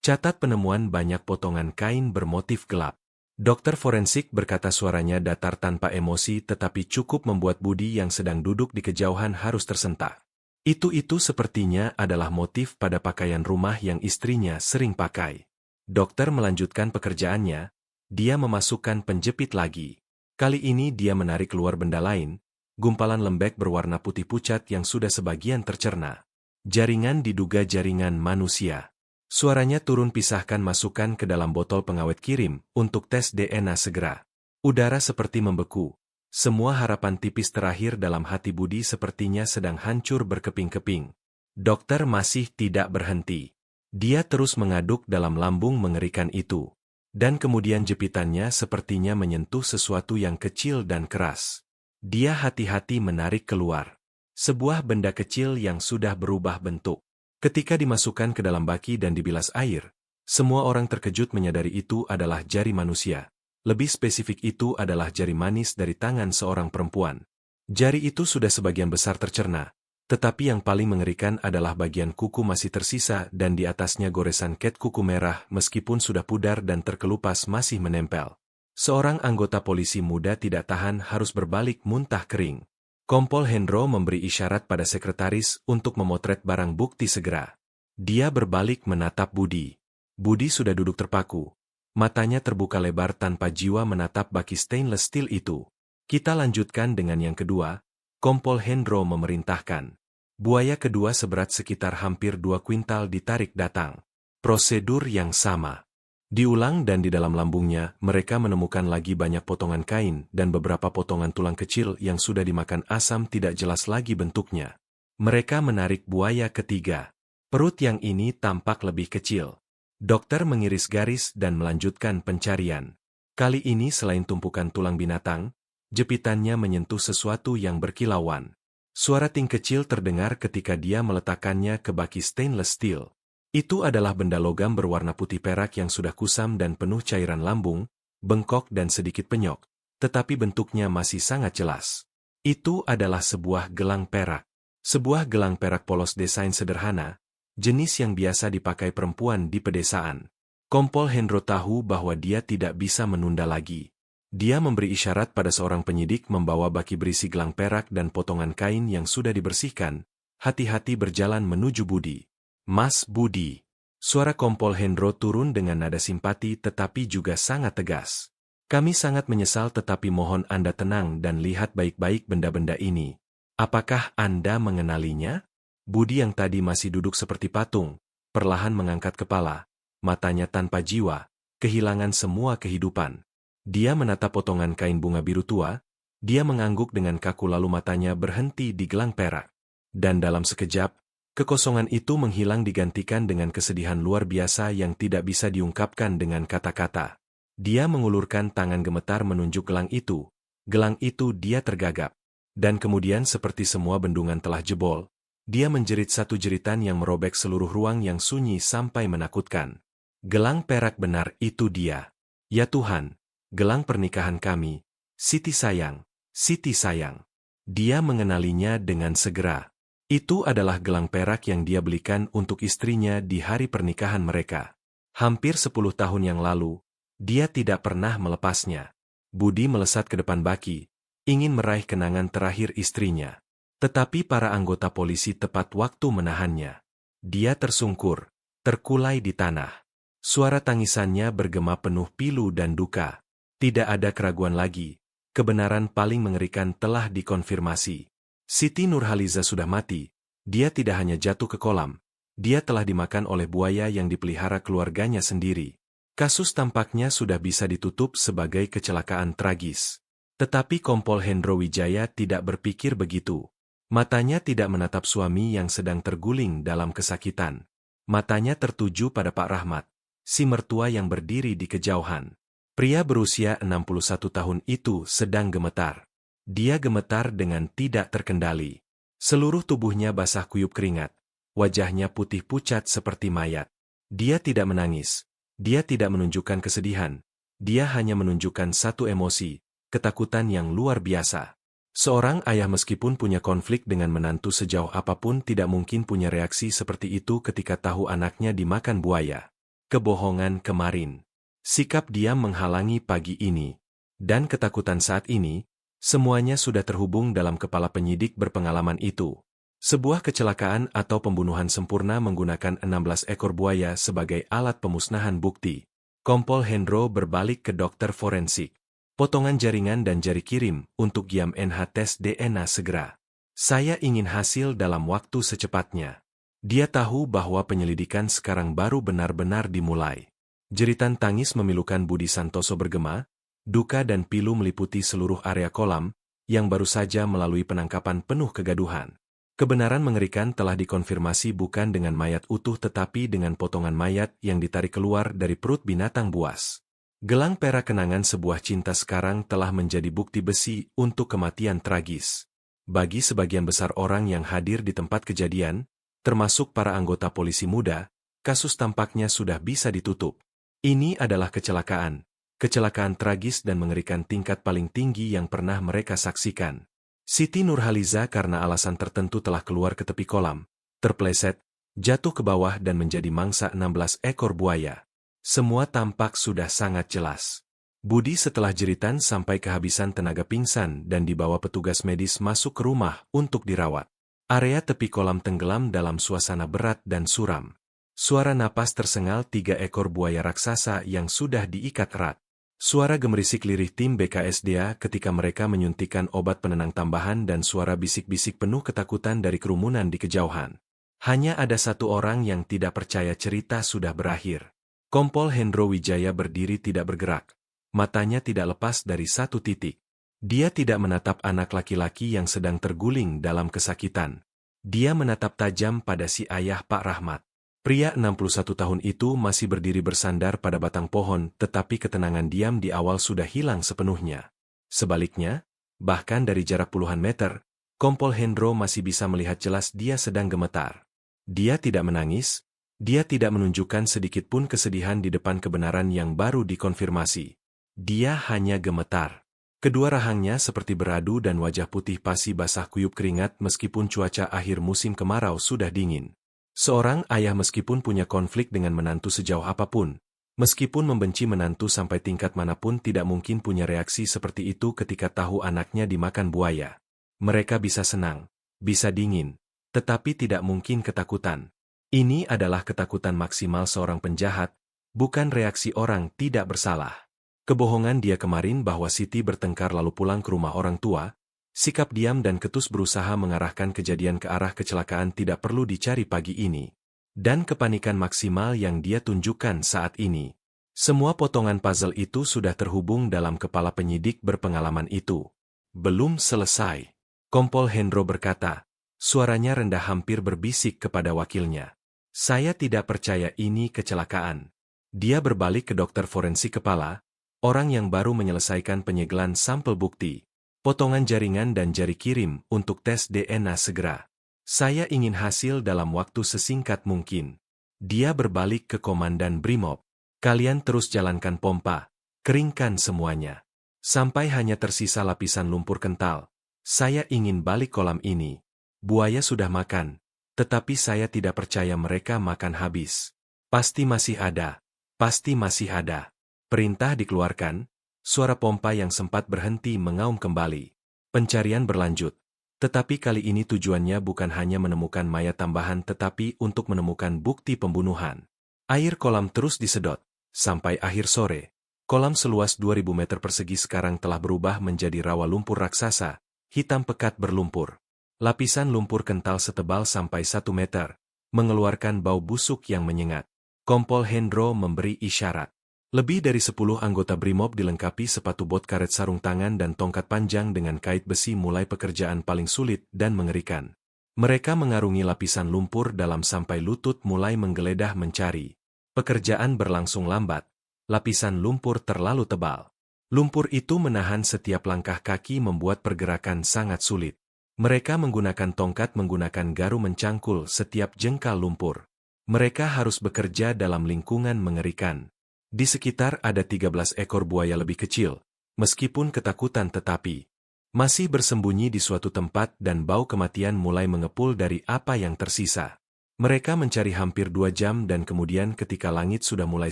Catat penemuan banyak potongan kain bermotif gelap. Dokter forensik berkata suaranya datar tanpa emosi tetapi cukup membuat Budi yang sedang duduk di kejauhan harus tersentak. Itu sepertinya adalah motif pada pakaian rumah yang istrinya sering pakai. Dokter melanjutkan pekerjaannya, dia memasukkan penjepit lagi. Kali ini dia menarik keluar benda lain, gumpalan lembek berwarna putih pucat yang sudah sebagian tercerna. Jaringan diduga jaringan manusia. Suaranya turun pisahkan masukkan ke dalam botol pengawet kirim untuk tes DNA segera. Udara seperti membeku. Semua harapan tipis terakhir dalam hati Budi sepertinya sedang hancur berkeping-keping. Dokter masih tidak berhenti. Dia terus mengaduk dalam lambung mengerikan itu. Dan kemudian jepitannya sepertinya menyentuh sesuatu yang kecil dan keras. Dia hati-hati menarik keluar. Sebuah benda kecil yang sudah berubah bentuk. Ketika dimasukkan ke dalam baki dan dibilas air, semua orang terkejut menyadari itu adalah jari manusia. Lebih spesifik itu adalah jari manis dari tangan seorang perempuan. Jari itu sudah sebagian besar tercerna, tetapi yang paling mengerikan adalah bagian kuku masih tersisa dan di atasnya goresan cat kuku merah meskipun sudah pudar dan terkelupas masih menempel. Seorang anggota polisi muda tidak tahan harus berbalik muntah kering. Kompol Hendro memberi isyarat pada sekretaris untuk memotret barang bukti segera. Dia berbalik menatap Budi. Budi sudah duduk terpaku. Matanya terbuka lebar tanpa jiwa menatap baki stainless steel itu. Kita lanjutkan dengan yang kedua, Kompol Hendro memerintahkan. Buaya kedua seberat sekitar hampir 2 kuintal ditarik datang. Prosedur yang sama. Diulang dan di dalam lambungnya, mereka menemukan lagi banyak potongan kain dan beberapa potongan tulang kecil yang sudah dimakan asam tidak jelas lagi bentuknya. Mereka menarik buaya ketiga. Perut yang ini tampak lebih kecil. Dokter mengiris garis dan melanjutkan pencarian. Kali ini selain tumpukan tulang binatang, jepitannya menyentuh sesuatu yang berkilauan. Suara ting kecil terdengar ketika dia meletakkannya ke baki stainless steel. Itu adalah benda logam berwarna putih perak yang sudah kusam dan penuh cairan lambung, bengkok dan sedikit penyok, tetapi bentuknya masih sangat jelas. Itu adalah sebuah gelang perak. Sebuah gelang perak polos desain sederhana, jenis yang biasa dipakai perempuan di pedesaan. Kompol Hendro tahu bahwa dia tidak bisa menunda lagi. Dia memberi isyarat pada seorang penyidik membawa baki berisi gelang perak dan potongan kain yang sudah dibersihkan, hati-hati berjalan menuju Budi. Mas Budi. Suara Kompol Hendro turun dengan nada simpati tetapi juga sangat tegas. Kami sangat menyesal tetapi mohon Anda tenang dan lihat baik-baik benda-benda ini. Apakah Anda mengenalinya? Budi yang tadi masih duduk seperti patung, perlahan mengangkat kepala, matanya tanpa jiwa, kehilangan semua kehidupan. Dia menatap potongan kain bunga biru tua, dia mengangguk dengan kaku lalu matanya berhenti di gelang perak. Dan dalam sekejap, kekosongan itu menghilang digantikan dengan kesedihan luar biasa yang tidak bisa diungkapkan dengan kata-kata. Dia mengulurkan tangan gemetar menunjuk gelang itu. Gelang itu dia tergagap. Dan kemudian seperti semua bendungan telah jebol, dia menjerit satu jeritan yang merobek seluruh ruang yang sunyi sampai menakutkan. Gelang perak benar itu dia. Ya Tuhan, gelang pernikahan kami. Siti sayang, Siti sayang. Dia mengenalinya dengan segera. Itu adalah gelang perak yang dia belikan untuk istrinya di hari pernikahan mereka. Hampir 10 tahun yang lalu, dia tidak pernah melepasnya. Budi melesat ke depan baki, ingin meraih kenangan terakhir istrinya. Tetapi para anggota polisi tepat waktu menahannya. Dia tersungkur, terkulai di tanah. Suara tangisannya bergema penuh pilu dan duka. Tidak ada keraguan lagi, kebenaran paling mengerikan telah dikonfirmasi. Siti Nurhaliza sudah mati, dia tidak hanya jatuh ke kolam, dia telah dimakan oleh buaya yang dipelihara keluarganya sendiri. Kasus tampaknya sudah bisa ditutup sebagai kecelakaan tragis. Tetapi Kompol Hendro Wijaya tidak berpikir begitu. Matanya tidak menatap suami yang sedang terguling dalam kesakitan. Matanya tertuju pada Pak Rahmat, si mertua yang berdiri di kejauhan. Pria berusia 61 tahun itu sedang gemetar. Dia gemetar dengan tidak terkendali. Seluruh tubuhnya basah kuyup keringat. Wajahnya putih pucat seperti mayat. Dia tidak menangis, Dia tidak menunjukkan kesedihan. Dia hanya menunjukkan satu emosi, ketakutan yang luar biasa. Seorang ayah meskipun punya konflik dengan menantu sejauh apapun tidak mungkin punya reaksi seperti itu ketika tahu anaknya dimakan buaya. Kebohongan kemarin. Sikap diam menghalangi pagi ini. Dan ketakutan saat ini, semuanya sudah terhubung dalam kepala penyidik berpengalaman itu. Sebuah kecelakaan atau pembunuhan sempurna menggunakan 16 ekor buaya sebagai alat pemusnahan bukti. Kompol Hendro berbalik ke dokter forensik. Potongan jaringan dan jari kirim untuk GMNH tes DNA segera. Saya ingin hasil dalam waktu secepatnya. Dia tahu bahwa penyelidikan sekarang baru benar-benar dimulai. Jeritan tangis memilukan Budi Santoso bergema, duka dan pilu meliputi seluruh area kolam, yang baru saja melalui penangkapan penuh kegaduhan. Kebenaran mengerikan telah dikonfirmasi bukan dengan mayat utuh tetapi dengan potongan mayat yang ditarik keluar dari perut binatang buas. Gelang perak kenangan sebuah cinta sekarang telah menjadi bukti besi untuk kematian tragis. Bagi sebagian besar orang yang hadir di tempat kejadian, termasuk para anggota polisi muda, kasus tampaknya sudah bisa ditutup. Ini adalah kecelakaan tragis dan mengerikan tingkat paling tinggi yang pernah mereka saksikan. Siti Nurhaliza karena alasan tertentu telah keluar ke tepi kolam, terpleset, jatuh ke bawah dan menjadi mangsa 16 ekor buaya. Semua tampak sudah sangat jelas. Budi setelah jeritan sampai kehabisan tenaga pingsan dan dibawa petugas medis masuk ke rumah untuk dirawat. Area tepi kolam tenggelam dalam suasana berat dan suram. Suara napas tersengal 3 ekor buaya raksasa yang sudah diikat erat. Suara gemerisik lirih tim BKSDA ketika mereka menyuntikkan obat penenang tambahan dan suara bisik-bisik penuh ketakutan dari kerumunan di kejauhan. Hanya ada satu orang yang tidak percaya cerita sudah berakhir. Kompol Hendro Wijaya berdiri tidak bergerak. Matanya tidak lepas dari satu titik. Dia tidak menatap anak laki-laki yang sedang terguling dalam kesakitan. Dia menatap tajam pada si ayah Pak Rahmat. Pria 61 tahun itu masih berdiri bersandar pada batang pohon, tetapi ketenangan diam di awal sudah hilang sepenuhnya. Sebaliknya, bahkan dari jarak puluhan meter, Kompol Hendro masih bisa melihat jelas dia sedang gemetar. Dia tidak menangis, dia tidak menunjukkan sedikit pun kesedihan di depan kebenaran yang baru dikonfirmasi. Dia hanya gemetar. Kedua rahangnya seperti beradu dan wajah putih pasi basah kuyup keringat meskipun cuaca akhir musim kemarau sudah dingin. Seorang ayah meskipun punya konflik dengan menantu sejauh apapun, meskipun membenci menantu sampai tingkat manapun tidak mungkin punya reaksi seperti itu ketika tahu anaknya dimakan buaya. Mereka bisa senang, bisa dingin, tetapi tidak mungkin ketakutan. Ini adalah ketakutan maksimal seorang penjahat, bukan reaksi orang tidak bersalah. Kebohongan dia kemarin bahwa Siti bertengkar lalu pulang ke rumah orang tua, sikap diam dan ketus berusaha mengarahkan kejadian ke arah kecelakaan tidak perlu dicari pagi ini. Dan kepanikan maksimal yang dia tunjukkan saat ini. Semua potongan puzzle itu sudah terhubung dalam kepala penyidik berpengalaman itu. Belum selesai. Kompol Hendro berkata, suaranya rendah hampir berbisik kepada wakilnya. Saya tidak percaya ini kecelakaan. Dia berbalik ke dokter forensik kepala, orang yang baru menyelesaikan penyegelan sampel bukti, potongan jaringan dan jari kirim untuk tes DNA segera. Saya ingin hasil dalam waktu sesingkat mungkin. Dia berbalik ke Komandan Brimob. Kalian terus jalankan pompa, keringkan semuanya. Sampai hanya tersisa lapisan lumpur kental. Saya ingin balik kolam ini. Buaya sudah makan. Tetapi saya tidak percaya mereka makan habis. Pasti masih ada. Pasti masih ada. Perintah dikeluarkan, suara pompa yang sempat berhenti mengaum kembali. Pencarian berlanjut. Tetapi kali ini tujuannya bukan hanya menemukan mayat tambahan tetapi untuk menemukan bukti pembunuhan. Air kolam terus disedot. Sampai akhir sore, kolam seluas 2000 meter persegi sekarang telah berubah menjadi rawa lumpur raksasa, hitam pekat berlumpur. Lapisan lumpur kental setebal sampai 1 meter, mengeluarkan bau busuk yang menyengat. Kompol Hendro memberi isyarat. Lebih dari 10 anggota Brimob dilengkapi sepatu bot karet sarung tangan dan tongkat panjang dengan kait besi mulai pekerjaan paling sulit dan mengerikan. Mereka mengarungi lapisan lumpur dalam sampai lutut mulai menggeledah mencari. Pekerjaan berlangsung lambat, lapisan lumpur terlalu tebal. Lumpur itu menahan setiap langkah kaki membuat pergerakan sangat sulit. Mereka menggunakan tongkat menggunakan garu mencangkul setiap jengkal lumpur. Mereka harus bekerja dalam lingkungan mengerikan. Di sekitar ada 13 ekor buaya lebih kecil, meskipun ketakutan tetapi masih bersembunyi di suatu tempat dan bau kematian mulai mengepul dari apa yang tersisa. Mereka mencari hampir 2 jam dan kemudian ketika langit sudah mulai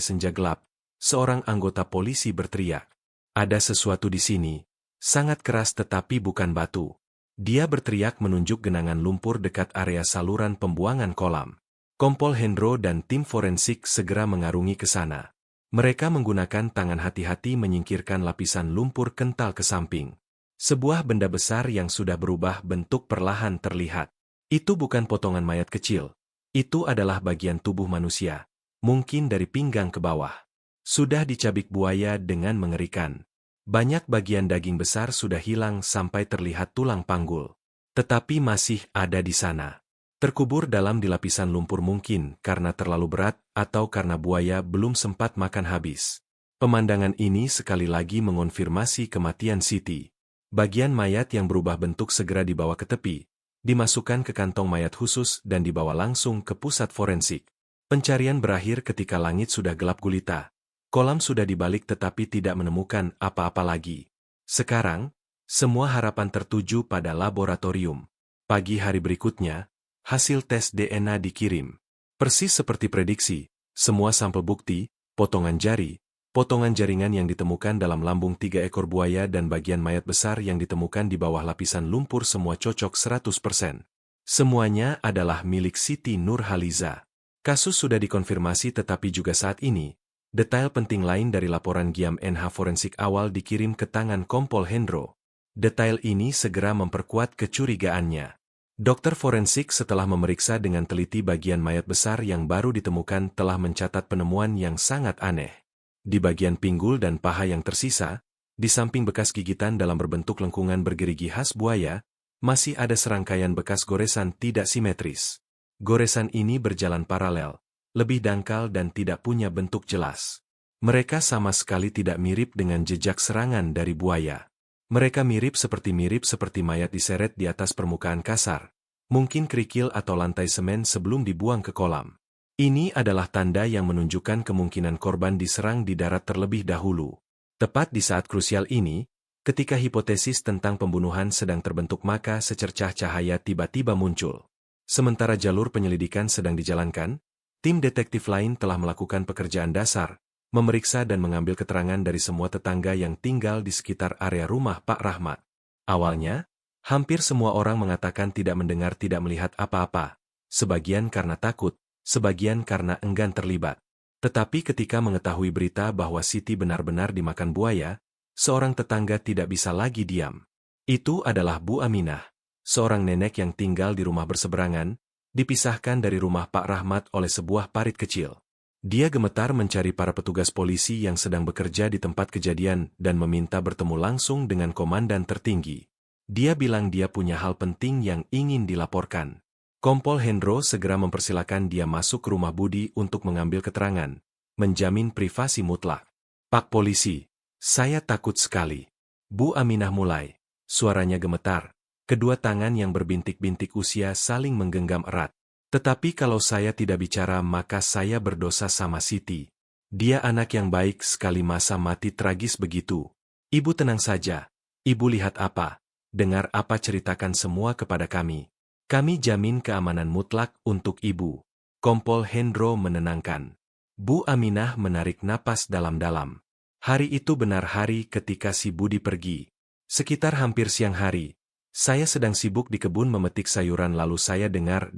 senja gelap, seorang anggota polisi berteriak. Ada sesuatu di sini, sangat keras tetapi bukan batu. Dia berteriak menunjuk genangan lumpur dekat area saluran pembuangan kolam. Kompol Hendro dan tim forensik segera mengarungi ke sana. Mereka menggunakan tangan hati-hati menyingkirkan lapisan lumpur kental ke samping. Sebuah benda besar yang sudah berubah bentuk perlahan terlihat. Itu bukan potongan mayat kecil. Itu adalah bagian tubuh manusia, mungkin dari pinggang ke bawah. Sudah dicabik buaya dengan mengerikan. Banyak bagian daging besar sudah hilang sampai terlihat tulang panggul. Tetapi masih ada di sana. Terkubur dalam di lapisan lumpur mungkin karena terlalu berat atau karena buaya belum sempat makan habis. Pemandangan ini sekali lagi mengonfirmasi kematian Siti. Bagian mayat yang berubah bentuk segera dibawa ke tepi, dimasukkan ke kantong mayat khusus dan dibawa langsung ke pusat forensik. Pencarian berakhir ketika langit sudah gelap gulita. Kolam sudah dibalik tetapi tidak menemukan apa-apa lagi. Sekarang, semua harapan tertuju pada laboratorium. Pagi hari berikutnya, hasil tes DNA dikirim. Persis seperti prediksi, semua sampel bukti, potongan jari, potongan jaringan yang ditemukan dalam lambung 3 ekor buaya dan bagian mayat besar yang ditemukan di bawah lapisan lumpur semua cocok 100%. Semuanya adalah milik Siti Nurhaliza. Kasus sudah dikonfirmasi tetapi juga saat ini, detail penting lain dari laporan Giam NH forensik awal dikirim ke tangan Kompol Hendro. Detail ini segera memperkuat kecurigaannya. Dokter forensik setelah memeriksa dengan teliti bagian mayat besar yang baru ditemukan telah mencatat penemuan yang sangat aneh. Di bagian pinggul dan paha yang tersisa, di samping bekas gigitan dalam berbentuk lengkungan bergerigi khas buaya, masih ada serangkaian bekas goresan tidak simetris. Goresan ini berjalan paralel, lebih dangkal dan tidak punya bentuk jelas. Mereka sama sekali tidak mirip dengan jejak serangan dari buaya. Mereka mirip seperti mayat diseret di atas permukaan kasar, mungkin kerikil atau lantai semen sebelum dibuang ke kolam. Ini adalah tanda yang menunjukkan kemungkinan korban diserang di darat terlebih dahulu. Tepat di saat krusial ini, ketika hipotesis tentang pembunuhan sedang terbentuk maka secercah cahaya tiba-tiba muncul. Sementara jalur penyelidikan sedang dijalankan, tim detektif lain telah melakukan pekerjaan dasar, memeriksa dan mengambil keterangan dari semua tetangga yang tinggal di sekitar area rumah Pak Rahmat. Awalnya, hampir semua orang mengatakan tidak mendengar tidak melihat apa-apa, sebagian karena takut, sebagian karena enggan terlibat. Tetapi ketika mengetahui berita bahwa Siti benar-benar dimakan buaya, seorang tetangga tidak bisa lagi diam. Itu adalah Bu Aminah, seorang nenek yang tinggal di rumah berseberangan, dipisahkan dari rumah Pak Rahmat oleh sebuah parit kecil. Dia gemetar mencari para petugas polisi yang sedang bekerja di tempat kejadian dan meminta bertemu langsung dengan komandan tertinggi. Dia bilang dia punya hal penting yang ingin dilaporkan. Kompol Hendro segera mempersilakan dia masuk ke rumah Budi untuk mengambil keterangan, menjamin privasi mutlak. Pak Polisi, saya takut sekali. Bu Aminah mulai. Suaranya gemetar. Kedua tangan yang berbintik-bintik usia saling menggenggam erat. Tetapi kalau saya tidak bicara maka saya berdosa sama Siti. Dia anak yang baik sekali masa mati tragis begitu. Ibu tenang saja. Ibu lihat apa? Dengar apa ceritakan semua kepada kami. Kami jamin keamanan mutlak untuk ibu. Kompol Hendro menenangkan. Bu Aminah menarik napas dalam-dalam. Hari itu benar hari ketika si Budi pergi. Sekitar hampir siang hari. Saya sedang sibuk di kebun memetik sayuran lalu saya dengar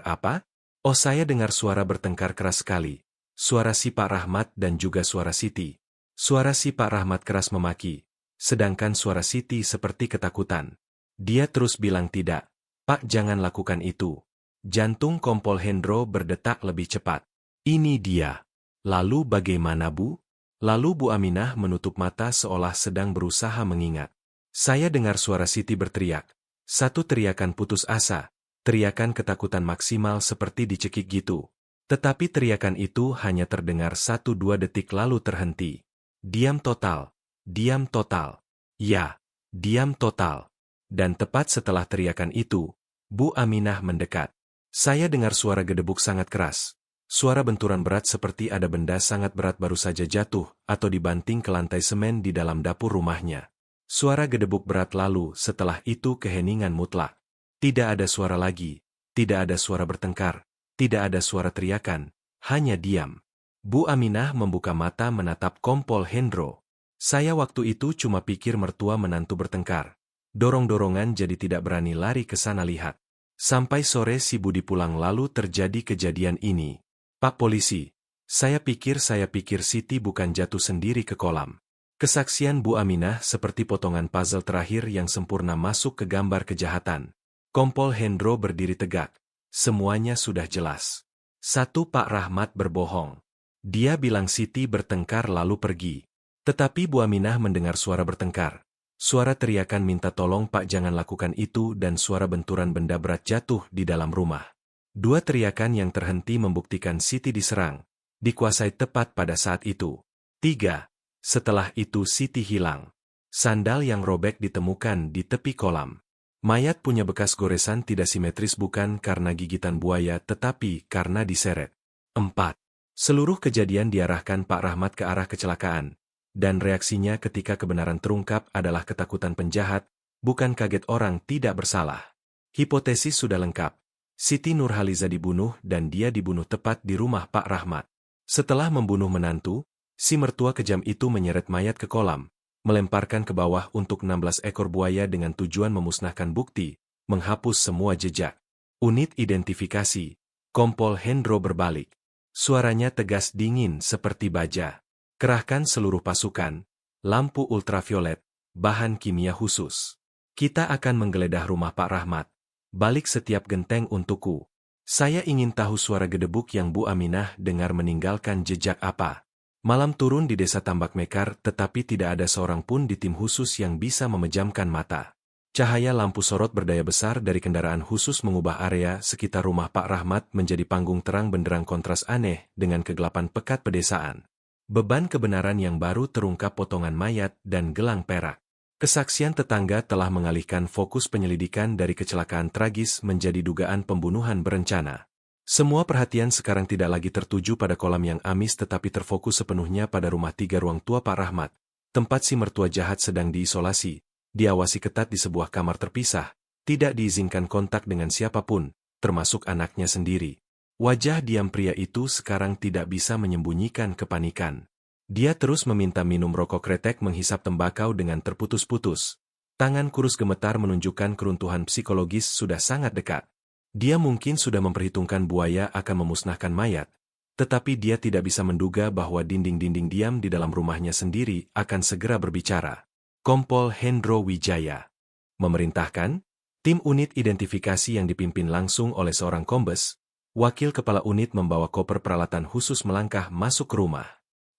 apa? Oh saya dengar suara bertengkar keras sekali. Suara si Pak Rahmat dan juga suara Siti. Suara si Pak Rahmat keras memaki. Sedangkan suara Siti seperti ketakutan. Dia terus bilang tidak. Pak jangan lakukan itu. Jantung Kompol Hendro berdetak lebih cepat. Ini dia. Lalu bagaimana Bu? Lalu Bu Aminah menutup mata seolah sedang berusaha mengingat. Saya dengar suara Siti berteriak. Satu teriakan putus asa, teriakan ketakutan maksimal seperti dicekik gitu. Tetapi teriakan itu hanya terdengar 1-2 detik lalu terhenti. Diam total. Diam total. Ya, diam total. Dan tepat setelah teriakan itu, Bu Aminah mendekat. Saya dengar suara gedebuk sangat keras. Suara benturan berat seperti ada benda sangat berat baru saja jatuh atau dibanting ke lantai semen di dalam dapur rumahnya. Suara gedebuk berat lalu setelah itu keheningan mutlak. Tidak ada suara lagi, tidak ada suara bertengkar, tidak ada suara teriakan, hanya diam. Bu Aminah membuka mata menatap Kompol Hendro. Saya waktu itu cuma pikir mertua menantu bertengkar. Dorong-dorongan jadi tidak berani lari ke sana lihat. Sampai sore si Budi pulang lalu terjadi kejadian ini. Pak Polisi, saya pikir Siti bukan jatuh sendiri ke kolam. Kesaksian Bu Aminah seperti potongan puzzle terakhir yang sempurna masuk ke gambar kejahatan. Kompol Hendro berdiri tegak. Semuanya sudah jelas. Satu, Pak Rahmat berbohong. Dia bilang Siti bertengkar lalu pergi. Tetapi Bu Aminah mendengar suara bertengkar. Suara teriakan minta tolong Pak jangan lakukan itu dan suara benturan benda berat jatuh di dalam rumah. Dua teriakan yang terhenti membuktikan Siti diserang, dikuasai tepat pada saat itu. 3. Setelah itu Siti hilang. Sandal yang robek ditemukan di tepi kolam. Mayat punya bekas goresan tidak simetris bukan karena gigitan buaya tetapi karena diseret. 4. Seluruh kejadian diarahkan Pak Rahmat ke arah kecelakaan, dan reaksinya ketika kebenaran terungkap adalah ketakutan penjahat, bukan kaget orang tidak bersalah. Hipotesis sudah lengkap. Siti Nurhaliza dibunuh dan dia dibunuh tepat di rumah Pak Rahmat. Setelah membunuh menantu, si mertua kejam itu menyeret mayat ke kolam, melemparkan ke bawah untuk 16 ekor buaya dengan tujuan memusnahkan bukti, menghapus semua jejak. Unit identifikasi, Kompol Hendro berbalik. Suaranya tegas dingin seperti baja. Kerahkan seluruh pasukan, lampu ultraviolet, bahan kimia khusus. Kita akan menggeledah rumah Pak Rahmat. Balik setiap genteng untukku. Saya ingin tahu suara gedebuk yang Bu Aminah dengar meninggalkan jejak apa. Malam turun di desa Tambak Mekar tetapi tidak ada seorang pun di tim khusus yang bisa memejamkan mata. Cahaya lampu sorot berdaya besar dari kendaraan khusus mengubah area sekitar rumah Pak Rahmat menjadi panggung terang benderang kontras aneh dengan kegelapan pekat pedesaan. Beban kebenaran yang baru terungkap potongan mayat dan gelang perak. Kesaksian tetangga telah mengalihkan fokus penyelidikan dari kecelakaan tragis menjadi dugaan pembunuhan berencana. Semua perhatian sekarang tidak lagi tertuju pada kolam yang amis tetapi terfokus sepenuhnya pada rumah 3 ruang tua Pak Rahmat, tempat si mertua jahat sedang diisolasi, diawasi ketat di sebuah kamar terpisah, tidak diizinkan kontak dengan siapapun, termasuk anaknya sendiri. Wajah diam pria itu sekarang tidak bisa menyembunyikan kepanikan. Dia terus meminta minum rokok kretek menghisap tembakau dengan terputus-putus. Tangan kurus gemetar menunjukkan keruntuhan psikologis sudah sangat dekat. Dia mungkin sudah memperhitungkan buaya akan memusnahkan mayat, tetapi dia tidak bisa menduga bahwa dinding-dinding diam di dalam rumahnya sendiri akan segera berbicara. Kompol Hendro Wijaya memerintahkan, tim unit identifikasi yang dipimpin langsung oleh seorang kombes, wakil kepala unit membawa koper peralatan khusus melangkah masuk ke rumah.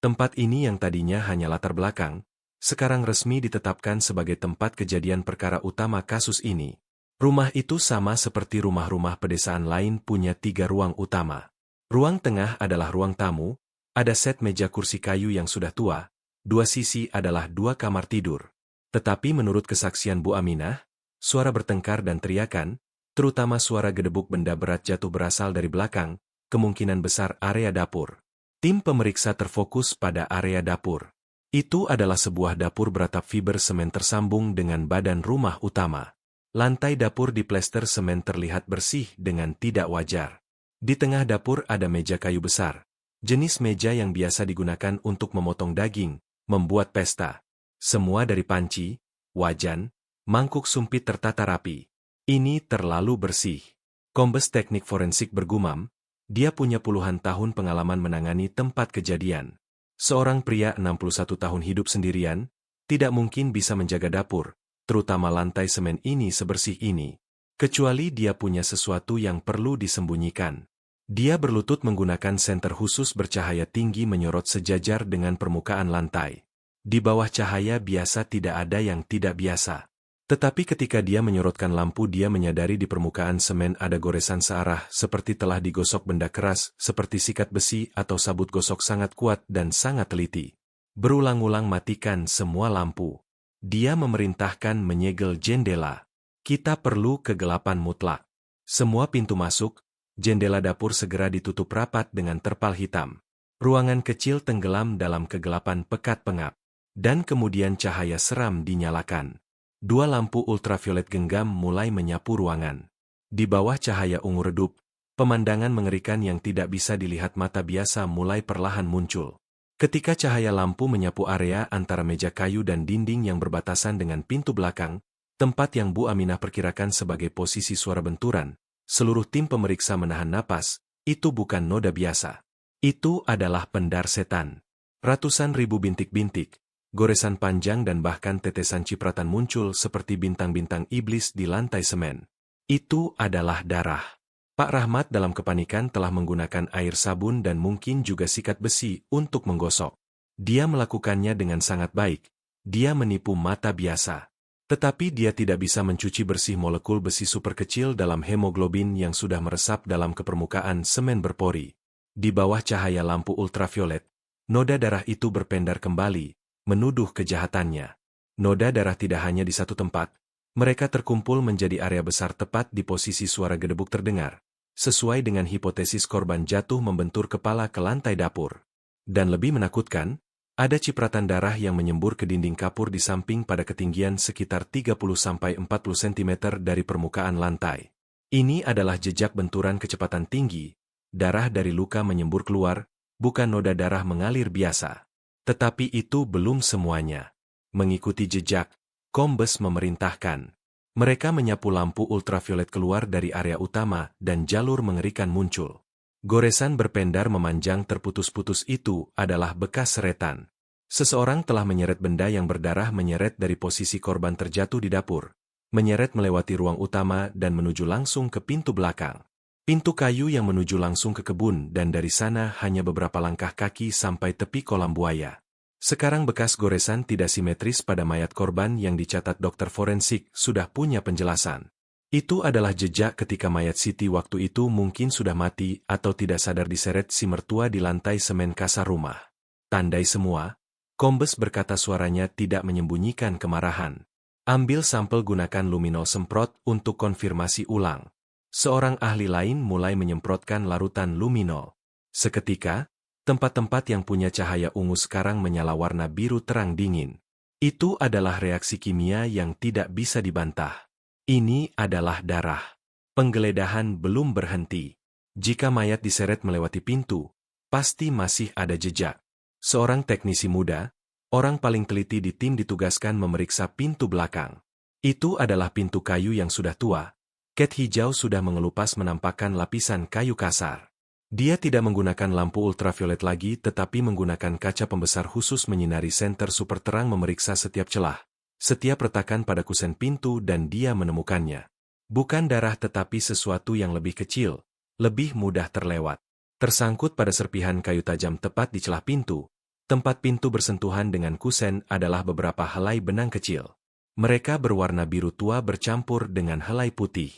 Tempat ini yang tadinya hanya latar belakang, sekarang resmi ditetapkan sebagai tempat kejadian perkara utama kasus ini. Rumah itu sama seperti rumah-rumah pedesaan lain punya 3 ruang utama. Ruang tengah adalah ruang tamu, ada set meja kursi kayu yang sudah tua, 2 sisi adalah 2 kamar tidur. Tetapi menurut kesaksian Bu Aminah, suara bertengkar dan teriakan, terutama suara gedebuk benda berat jatuh berasal dari belakang, kemungkinan besar area dapur. Tim pemeriksa terfokus pada area dapur. Itu adalah sebuah dapur beratap fiber semen tersambung dengan badan rumah utama. Lantai dapur di plester semen terlihat bersih dengan tidak wajar. Di tengah dapur ada meja kayu besar. Jenis meja yang biasa digunakan untuk memotong daging, membuat pesta. Semua dari panci, wajan, mangkuk sumpit tertata rapi. Ini terlalu bersih. Kombes teknik forensik bergumam, dia punya puluhan tahun pengalaman menangani tempat kejadian. Seorang pria 61 tahun hidup sendirian, tidak mungkin bisa menjaga dapur, terutama lantai semen ini sebersih ini. Kecuali dia punya sesuatu yang perlu disembunyikan. Dia berlutut menggunakan senter khusus bercahaya tinggi menyorot sejajar dengan permukaan lantai. Di bawah cahaya biasa tidak ada yang tidak biasa. Tetapi ketika dia menyorotkan lampu dia menyadari di permukaan semen ada goresan searah seperti telah digosok benda keras seperti sikat besi atau sabut gosok sangat kuat dan sangat teliti. Berulang-ulang matikan semua lampu. Dia memerintahkan menyegel jendela. Kita perlu kegelapan mutlak. Semua pintu masuk, Jendela dapur segera ditutup rapat dengan terpal hitam. Ruangan kecil tenggelam dalam kegelapan pekat pengap. Dan kemudian cahaya seram dinyalakan. Dua lampu ultraviolet genggam mulai menyapu ruangan. Di bawah cahaya ungu redup, pemandangan mengerikan yang tidak bisa dilihat mata biasa mulai perlahan muncul. Ketika cahaya lampu menyapu area antara meja kayu dan dinding yang berbatasan dengan pintu belakang, tempat yang Bu Aminah perkirakan sebagai posisi suara benturan, seluruh tim pemeriksa menahan napas. Itu bukan noda biasa. Itu adalah pendar setan. Ratusan ribu bintik-bintik, goresan panjang dan bahkan tetesan cipratan muncul seperti bintang-bintang iblis di lantai semen. Itu adalah darah. Pak Rahmat dalam kepanikan telah menggunakan air sabun dan mungkin juga sikat besi untuk menggosok. Dia melakukannya dengan sangat baik. Dia menipu mata biasa. Tetapi dia tidak bisa mencuci bersih molekul besi super kecil dalam hemoglobin yang sudah meresap dalam kepermukaan semen berpori. Di bawah cahaya lampu ultraviolet, noda darah itu berpendar kembali, menuduh kejahatannya. Noda darah tidak hanya di satu tempat. Mereka terkumpul menjadi area besar tepat di posisi suara gedebuk terdengar. Sesuai dengan hipotesis korban jatuh membentur kepala ke lantai dapur. Dan lebih menakutkan, ada cipratan darah yang menyembur ke dinding kapur di samping pada ketinggian sekitar 30–40 cm dari permukaan lantai. Ini adalah jejak benturan kecepatan tinggi. Darah dari luka menyembur keluar, bukan noda darah mengalir biasa. Tetapi itu belum semuanya. Mengikuti jejak, Kombes memerintahkan. Mereka menyapu lampu ultraviolet keluar dari area utama dan jalur mengerikan muncul. Goresan berpendar memanjang terputus-putus itu adalah bekas seretan. Seseorang telah menyeret benda yang berdarah menyeret dari posisi korban terjatuh di dapur. Menyeret melewati ruang utama dan menuju langsung ke pintu belakang. Pintu kayu yang menuju langsung ke kebun dan dari sana hanya beberapa langkah kaki sampai tepi kolam buaya. Sekarang bekas goresan tidak simetris pada mayat korban yang dicatat dokter forensik sudah punya penjelasan. Itu adalah jejak ketika mayat Siti waktu itu mungkin sudah mati atau tidak sadar diseret si mertua di lantai semen kasar rumah. Tandai semua, Kombes berkata suaranya tidak menyembunyikan kemarahan. Ambil sampel gunakan luminol semprot untuk konfirmasi ulang. Seorang ahli lain mulai menyemprotkan larutan luminol. Seketika, tempat-tempat yang punya cahaya ungu sekarang menyala warna biru terang dingin. Itu adalah reaksi kimia yang tidak bisa dibantah. Ini adalah darah. Penggeledahan belum berhenti. Jika mayat diseret melewati pintu, pasti masih ada jejak. Seorang teknisi muda, orang paling teliti di tim ditugaskan memeriksa pintu belakang. Itu adalah pintu kayu yang sudah tua. Cat hijau sudah mengelupas menampakkan lapisan kayu kasar. Dia tidak menggunakan lampu ultraviolet lagi tetapi menggunakan kaca pembesar khusus menyinari senter super terang memeriksa setiap celah, setiap retakan pada kusen pintu dan dia menemukannya. Bukan darah tetapi sesuatu yang lebih kecil, lebih mudah terlewat. Tersangkut pada serpihan kayu tajam tepat di celah pintu, tempat pintu bersentuhan dengan kusen adalah beberapa helai benang kecil. Mereka berwarna biru tua bercampur dengan helai putih.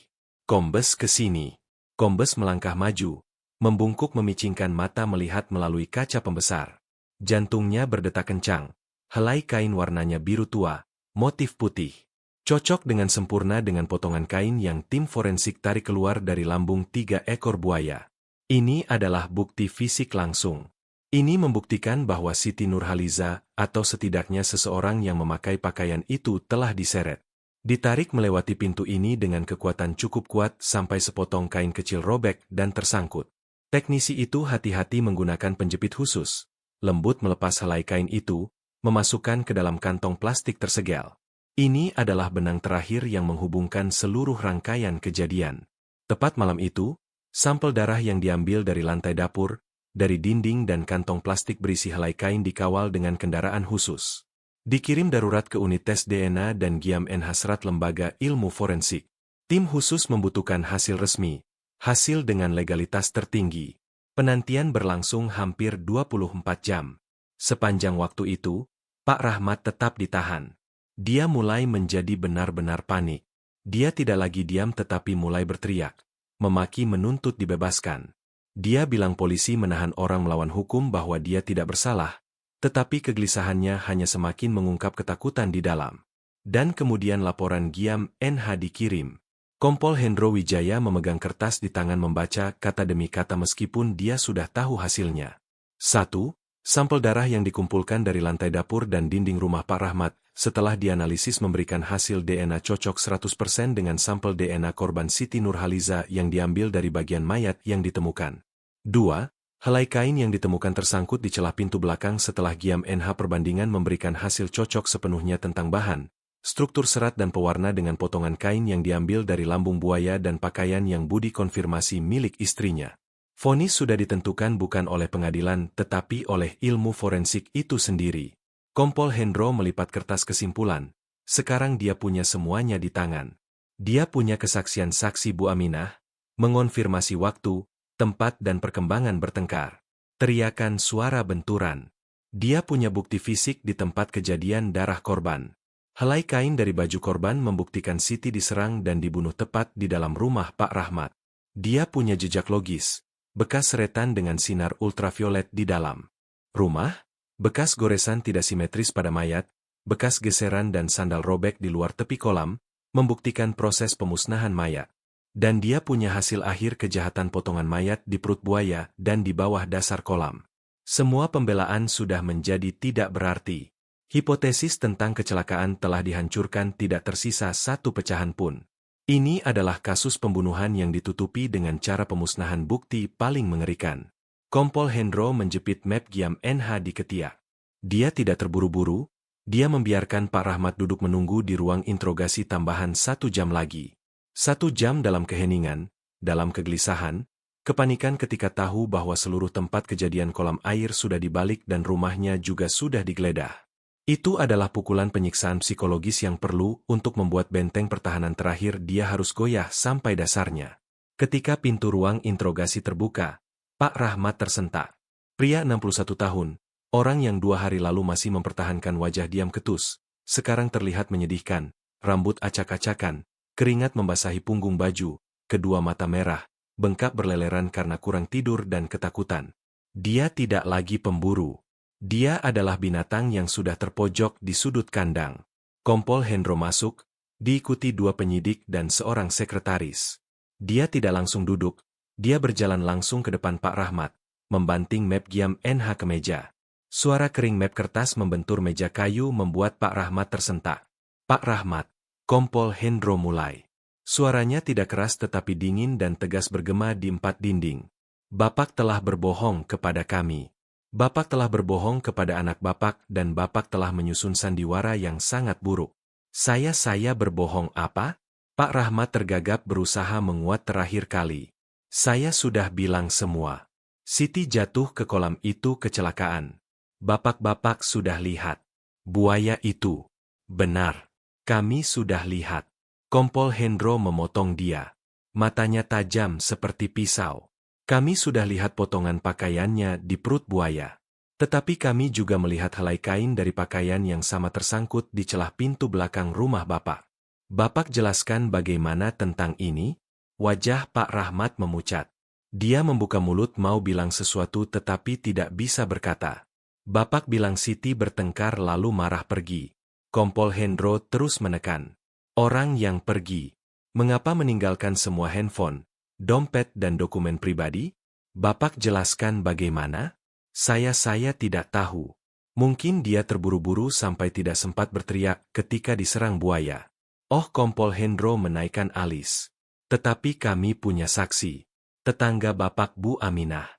Kombes ke sini. Kombes melangkah maju. Membungkuk memicingkan mata melihat melalui kaca pembesar. Jantungnya berdetak kencang. Helai kain warnanya biru tua, motif putih. Cocok dengan sempurna dengan potongan kain yang tim forensik tarik keluar dari lambung 3 ekor buaya. Ini adalah bukti fisik langsung. Ini membuktikan bahwa Siti Nurhaliza, atau setidaknya seseorang yang memakai pakaian itu telah diseret. Ditarik melewati pintu ini dengan kekuatan cukup kuat sampai sepotong kain kecil robek dan tersangkut. Teknisi itu hati-hati menggunakan penjepit khusus, lembut melepas helai kain itu, memasukkan ke dalam kantong plastik tersegel. Ini adalah benang terakhir yang menghubungkan seluruh rangkaian kejadian. Tepat malam itu, sampel darah yang diambil dari lantai dapur, dari dinding dan kantong plastik berisi helai kain dikawal dengan kendaraan khusus. Dikirim darurat ke unit tes DNA dan GIAM-N Hasrat Lembaga Ilmu Forensik. Tim khusus membutuhkan hasil resmi. Hasil dengan legalitas tertinggi. Penantian berlangsung hampir 24 jam. Sepanjang waktu itu, Pak Rahmat tetap ditahan. Dia mulai menjadi benar-benar panik. Dia tidak lagi diam tetapi mulai berteriak. Memaki menuntut dibebaskan. Dia bilang polisi menahan orang melawan hukum bahwa dia tidak bersalah. Tetapi kegelisahannya hanya semakin mengungkap ketakutan di dalam. Dan kemudian laporan GIAM-NH dikirim. Kompol Hendro Wijaya memegang kertas di tangan membaca kata demi kata meskipun dia sudah tahu hasilnya. 1. Sampel darah yang dikumpulkan dari lantai dapur dan dinding rumah Pak Rahmat, setelah dianalisis memberikan hasil DNA cocok 100% dengan sampel DNA korban Siti Nurhaliza yang diambil dari bagian mayat yang ditemukan. 2. Helai kain yang ditemukan tersangkut di celah pintu belakang setelah Giam NH perbandingan memberikan hasil cocok sepenuhnya tentang bahan, struktur serat dan pewarna dengan potongan kain yang diambil dari lambung buaya dan pakaian yang Budi konfirmasi milik istrinya. Vonis sudah ditentukan bukan oleh pengadilan tetapi oleh ilmu forensik itu sendiri. Kompol Hendro melipat kertas kesimpulan. Sekarang dia punya semuanya di tangan. Dia punya kesaksian saksi Bu Aminah, mengonfirmasi waktu, tempat dan perkembangan bertengkar. Teriakan suara benturan. Dia punya bukti fisik di tempat kejadian darah korban. Helai kain dari baju korban membuktikan Siti diserang dan dibunuh tepat di dalam rumah Pak Rahmat. Dia punya jejak logis, bekas seretan dengan sinar ultraviolet di dalam rumah, bekas goresan tidak simetris pada mayat, bekas geseran dan sandal robek di luar tepi kolam, membuktikan proses pemusnahan mayat. Dan dia punya hasil akhir kejahatan potongan mayat di perut buaya dan di bawah dasar kolam. Semua pembelaan sudah menjadi tidak berarti. Hipotesis tentang kecelakaan telah dihancurkan, tidak tersisa satu pecahan pun. Ini adalah kasus pembunuhan yang ditutupi dengan cara pemusnahan bukti paling mengerikan. Kompol Hendro menjepit map Giam NH di ketiak. Dia tidak terburu-buru, dia membiarkan Pak Rahmat duduk menunggu di ruang interogasi tambahan 1 jam lagi. 1 jam dalam keheningan, dalam kegelisahan, kepanikan ketika tahu bahwa seluruh tempat kejadian kolam air sudah dibalik dan rumahnya juga sudah digeledah. Itu adalah pukulan penyiksaan psikologis yang perlu untuk membuat benteng pertahanan terakhir dia harus goyah sampai dasarnya. Ketika pintu ruang interogasi terbuka, Pak Rahmat tersentak. Pria 61 tahun, orang yang 2 hari lalu masih mempertahankan wajah diam ketus, sekarang terlihat menyedihkan, rambut acak-acakan, keringat membasahi punggung baju, kedua mata merah, bengkak berleleran karena kurang tidur dan ketakutan. Dia tidak lagi pemburu. Dia adalah binatang yang sudah terpojok di sudut kandang. Kompol Hendro masuk, diikuti 2 penyidik dan seorang sekretaris. Dia tidak langsung duduk, dia berjalan langsung ke depan Pak Rahmat, membanting map Giam NH ke meja. Suara kering map kertas membentur meja kayu membuat Pak Rahmat tersentak. Pak Rahmat, Kompol Hendro mulai. Suaranya tidak keras tetapi dingin dan tegas bergema di 4 dinding. Bapak telah berbohong kepada kami. Bapak telah berbohong kepada anak Bapak dan Bapak telah menyusun sandiwara yang sangat buruk. Saya berbohong apa? Pak Rahmat tergagap berusaha menguat terakhir kali. Saya sudah bilang semua. Siti jatuh ke kolam itu kecelakaan. Bapak sudah lihat. Buaya itu. Benar. Kami sudah lihat. Kompol Hendro memotong dia. Matanya tajam seperti pisau. Kami sudah lihat potongan pakaiannya di perut buaya. Tetapi kami juga melihat helai kain dari pakaian yang sama tersangkut di celah pintu belakang rumah Bapak. Bapak jelaskan bagaimana tentang ini? Wajah Pak Rahmat memucat. Dia membuka mulut mau bilang sesuatu tetapi tidak bisa berkata. Bapak bilang Siti bertengkar lalu marah pergi. Kompol Hendro terus menekan. Orang yang pergi. Mengapa meninggalkan semua handphone, dompet dan dokumen pribadi? Bapak jelaskan bagaimana? Saya tidak tahu. Mungkin dia terburu-buru sampai tidak sempat berteriak ketika diserang buaya. Oh, Kompol Hendro menaikkan alis. Tetapi kami punya saksi. Tetangga Bapak Bu Aminah.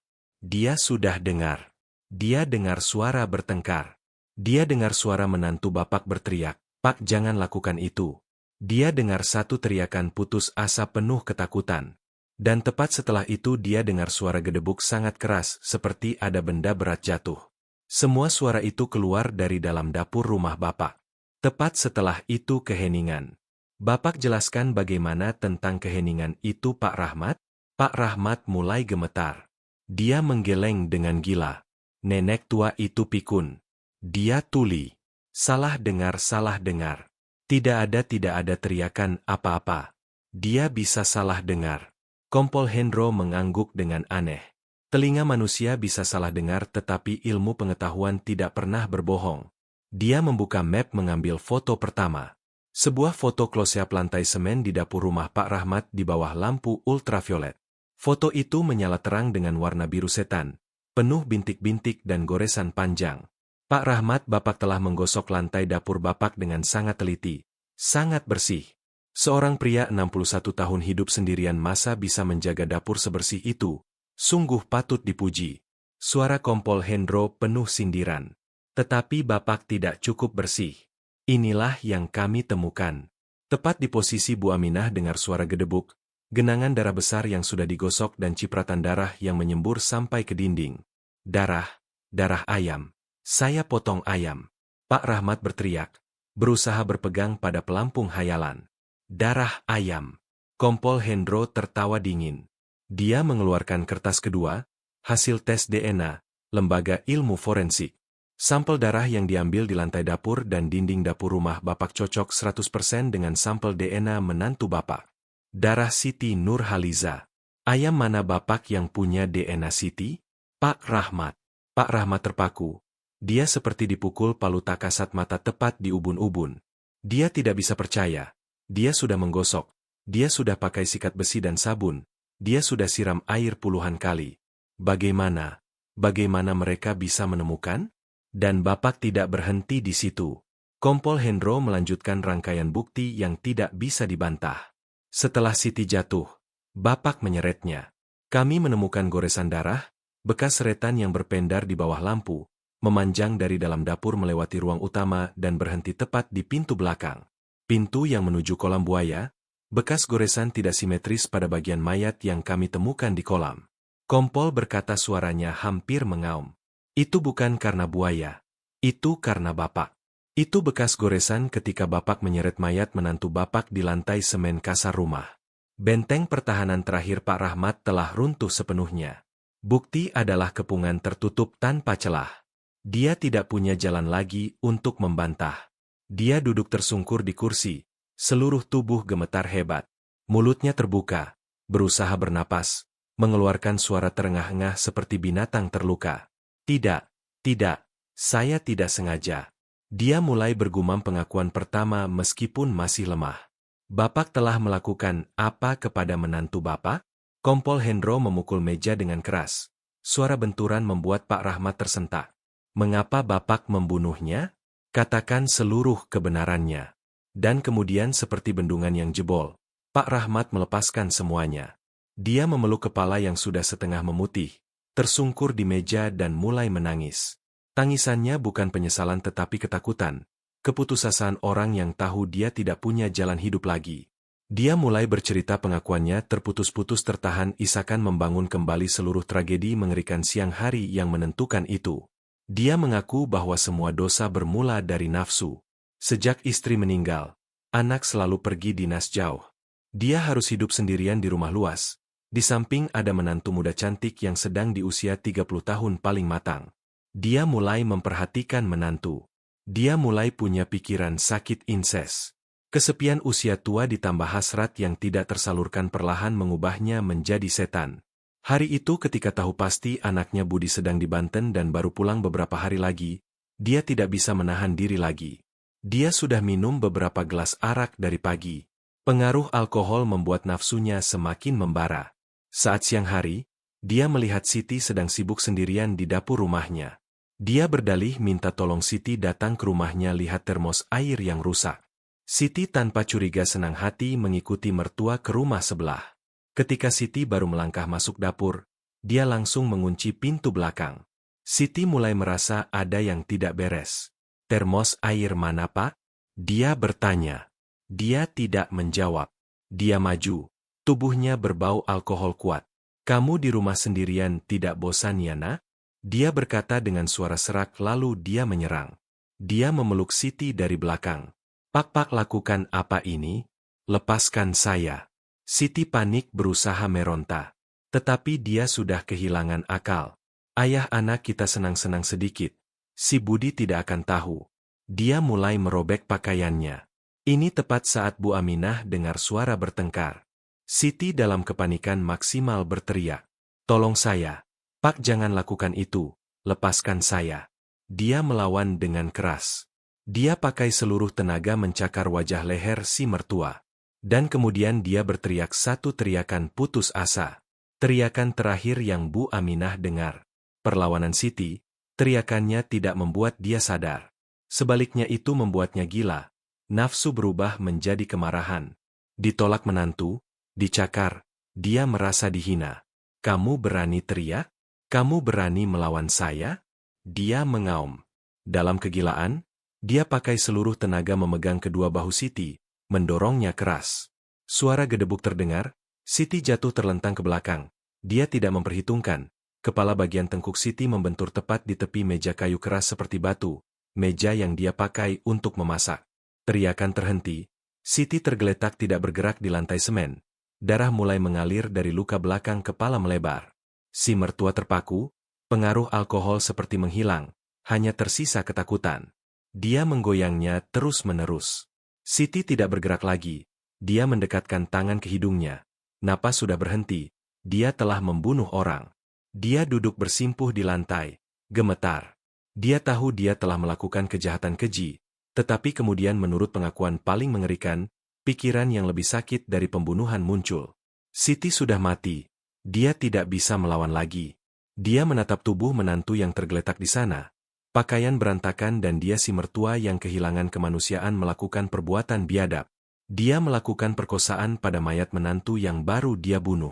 Dia sudah dengar. Dia dengar suara bertengkar. Dia dengar suara menantu Bapak berteriak, Pak jangan lakukan itu. Dia dengar satu teriakan putus asa penuh ketakutan. Dan tepat setelah itu dia dengar suara gedebuk sangat keras seperti ada benda berat jatuh. Semua suara itu keluar dari dalam dapur rumah Bapak. Tepat setelah itu keheningan. Bapak jelaskan bagaimana tentang keheningan itu Pak Rahmat? Pak Rahmat mulai gemetar. Dia menggeleng dengan gila. Nenek tua itu pikun. Dia tuli. Salah dengar. Tidak ada teriakan apa-apa. Dia bisa salah dengar. Kompol Hendro mengangguk dengan aneh. Telinga manusia bisa salah dengar tetapi ilmu pengetahuan tidak pernah berbohong. Dia membuka map mengambil foto pertama. Sebuah foto close-up lantai semen di dapur rumah Pak Rahmat di bawah lampu ultraviolet. Foto itu menyala terang dengan warna biru setan, penuh bintik-bintik dan goresan panjang. Pak Rahmat Bapak telah menggosok lantai dapur Bapak dengan sangat teliti, sangat bersih. Seorang pria 61 tahun hidup sendirian masa bisa menjaga dapur sebersih itu. Sungguh patut dipuji. Suara kompol Hendro penuh sindiran. Tetapi Bapak tidak cukup bersih. Inilah yang kami temukan. Tepat di posisi Bu Aminah dengar suara gedebuk, genangan darah besar yang sudah digosok dan cipratan darah yang menyembur sampai ke dinding. Darah, darah ayam. Saya potong ayam. Pak Rahmat berteriak, berusaha berpegang pada pelampung hayalan. Darah ayam. Kompol Hendro tertawa dingin. Dia mengeluarkan kertas kedua, hasil tes DNA, lembaga ilmu forensik. Sampel darah yang diambil di lantai dapur dan dinding dapur rumah Bapak cocok 100% dengan sampel DNA menantu Bapak. Darah Siti Nurhaliza. Ayam mana Bapak yang punya DNA Siti? Pak Rahmat. Pak Rahmat terpaku. Dia seperti dipukul palu tak kasat mata tepat di ubun-ubun. Dia tidak bisa percaya. Dia sudah menggosok. Dia sudah pakai sikat besi dan sabun. Dia sudah siram air puluhan kali. Bagaimana mereka bisa menemukan? Dan Bapak tidak berhenti di situ. Kompol Hendro melanjutkan rangkaian bukti yang tidak bisa dibantah. Setelah Siti jatuh, Bapak menyeretnya. Kami menemukan goresan darah, bekas seretan yang berpendar di bawah lampu, memanjang dari dalam dapur melewati ruang utama dan berhenti tepat di pintu belakang. Pintu yang menuju kolam buaya, bekas goresan tidak simetris pada bagian mayat yang kami temukan di kolam. Kompol berkata suaranya hampir mengaum. Itu bukan karena buaya. Itu karena Bapak. Itu bekas goresan ketika Bapak menyeret mayat menantu Bapak di lantai semen kasar rumah. Benteng pertahanan terakhir Pak Rahmat telah runtuh sepenuhnya. Bukti adalah kepungan tertutup tanpa celah. Dia tidak punya jalan lagi untuk membantah. Dia duduk tersungkur di kursi, seluruh tubuh gemetar hebat. Mulutnya terbuka, berusaha bernapas, mengeluarkan suara terengah-engah seperti binatang terluka. Tidak, saya tidak sengaja. Dia mulai bergumam pengakuan pertama meskipun masih lemah. Bapak telah melakukan apa kepada menantu Bapak? Kompol Hendro memukul meja dengan keras. Suara benturan membuat Pak Rahmat tersentak. Mengapa Bapak membunuhnya? Katakan seluruh kebenarannya. Dan kemudian seperti bendungan yang jebol, Pak Rahmat melepaskan semuanya. Dia memeluk kepala yang sudah setengah memutih, tersungkur di meja dan mulai menangis. Tangisannya bukan penyesalan tetapi ketakutan, keputusasaan orang yang tahu dia tidak punya jalan hidup lagi. Dia mulai bercerita pengakuannya terputus-putus tertahan isakan membangun kembali seluruh tragedi mengerikan siang hari yang menentukan itu. Dia mengaku bahwa semua dosa bermula dari nafsu. Sejak istri meninggal, anak selalu pergi dinas jauh. Dia harus hidup sendirian di rumah luas. Di samping ada menantu muda cantik yang sedang di usia 30 tahun paling matang. Dia mulai memperhatikan menantu. Dia mulai punya pikiran sakit inses. Kesepian usia tua ditambah hasrat yang tidak tersalurkan perlahan mengubahnya menjadi setan. Hari itu ketika tahu pasti anaknya Budi sedang di Banten dan baru pulang beberapa hari lagi, dia tidak bisa menahan diri lagi. Dia sudah minum beberapa gelas arak dari pagi. Pengaruh alkohol membuat nafsunya semakin membara. Saat siang hari, dia melihat Siti sedang sibuk sendirian di dapur rumahnya. Dia berdalih minta tolong Siti datang ke rumahnya lihat termos air yang rusak. Siti tanpa curiga senang hati mengikuti mertua ke rumah sebelah. Ketika Siti baru melangkah masuk dapur, dia langsung mengunci pintu belakang. Siti mulai merasa ada yang tidak beres. Termos air mana Pak? Dia bertanya. Dia tidak menjawab. Dia maju. Tubuhnya berbau alkohol kuat. Kamu di rumah sendirian tidak bosan ya nak? Dia berkata dengan suara serak lalu dia menyerang. Dia memeluk Siti dari belakang. Pak lakukan apa ini? Lepaskan saya. Siti panik berusaha meronta. Tetapi dia sudah kehilangan akal. Ayah anak kita senang-senang sedikit. Si Budi tidak akan tahu. Dia mulai merobek pakaiannya. Ini tepat saat Bu Aminah dengar suara bertengkar. Siti dalam kepanikan maksimal berteriak. Tolong saya. Pak jangan lakukan itu. Lepaskan saya. Dia melawan dengan keras. Dia pakai seluruh tenaga mencakar wajah leher si mertua. Dan kemudian dia berteriak satu teriakan putus asa. Teriakan terakhir yang Bu Aminah dengar. Perlawanan Siti, teriakannya tidak membuat dia sadar. Sebaliknya itu membuatnya gila. Nafsu berubah menjadi kemarahan. Ditolak menantu, dicakar, dia merasa dihina. Kamu berani teriak? Kamu berani melawan saya? Dia mengaum. Dalam kegilaan, dia pakai seluruh tenaga memegang kedua bahu Siti, mendorongnya keras. Suara gedebuk terdengar, Siti jatuh terlentang ke belakang. Dia tidak memperhitungkan. Kepala bagian tengkuk Siti membentur tepat di tepi meja kayu keras seperti batu, meja yang dia pakai untuk memasak. Teriakan terhenti. Siti tergeletak tidak bergerak di lantai semen. Darah mulai mengalir dari luka belakang kepala melebar. Si mertua terpaku, pengaruh alkohol seperti menghilang, hanya tersisa ketakutan. Dia menggoyangnya terus-menerus. Siti tidak bergerak lagi. Dia mendekatkan tangan ke hidungnya. Napas sudah berhenti. Dia telah membunuh orang. Dia duduk bersimpuh di lantai, gemetar. Dia tahu dia telah melakukan kejahatan keji, tetapi kemudian menurut pengakuan paling mengerikan, pikiran yang lebih sakit dari pembunuhan muncul. Siti sudah mati. Dia tidak bisa melawan lagi. Dia menatap tubuh menantu yang tergeletak di sana. Pakaian berantakan dan dia si mertua yang kehilangan kemanusiaan melakukan perbuatan biadab. Dia melakukan perkosaan pada mayat menantu yang baru dia bunuh.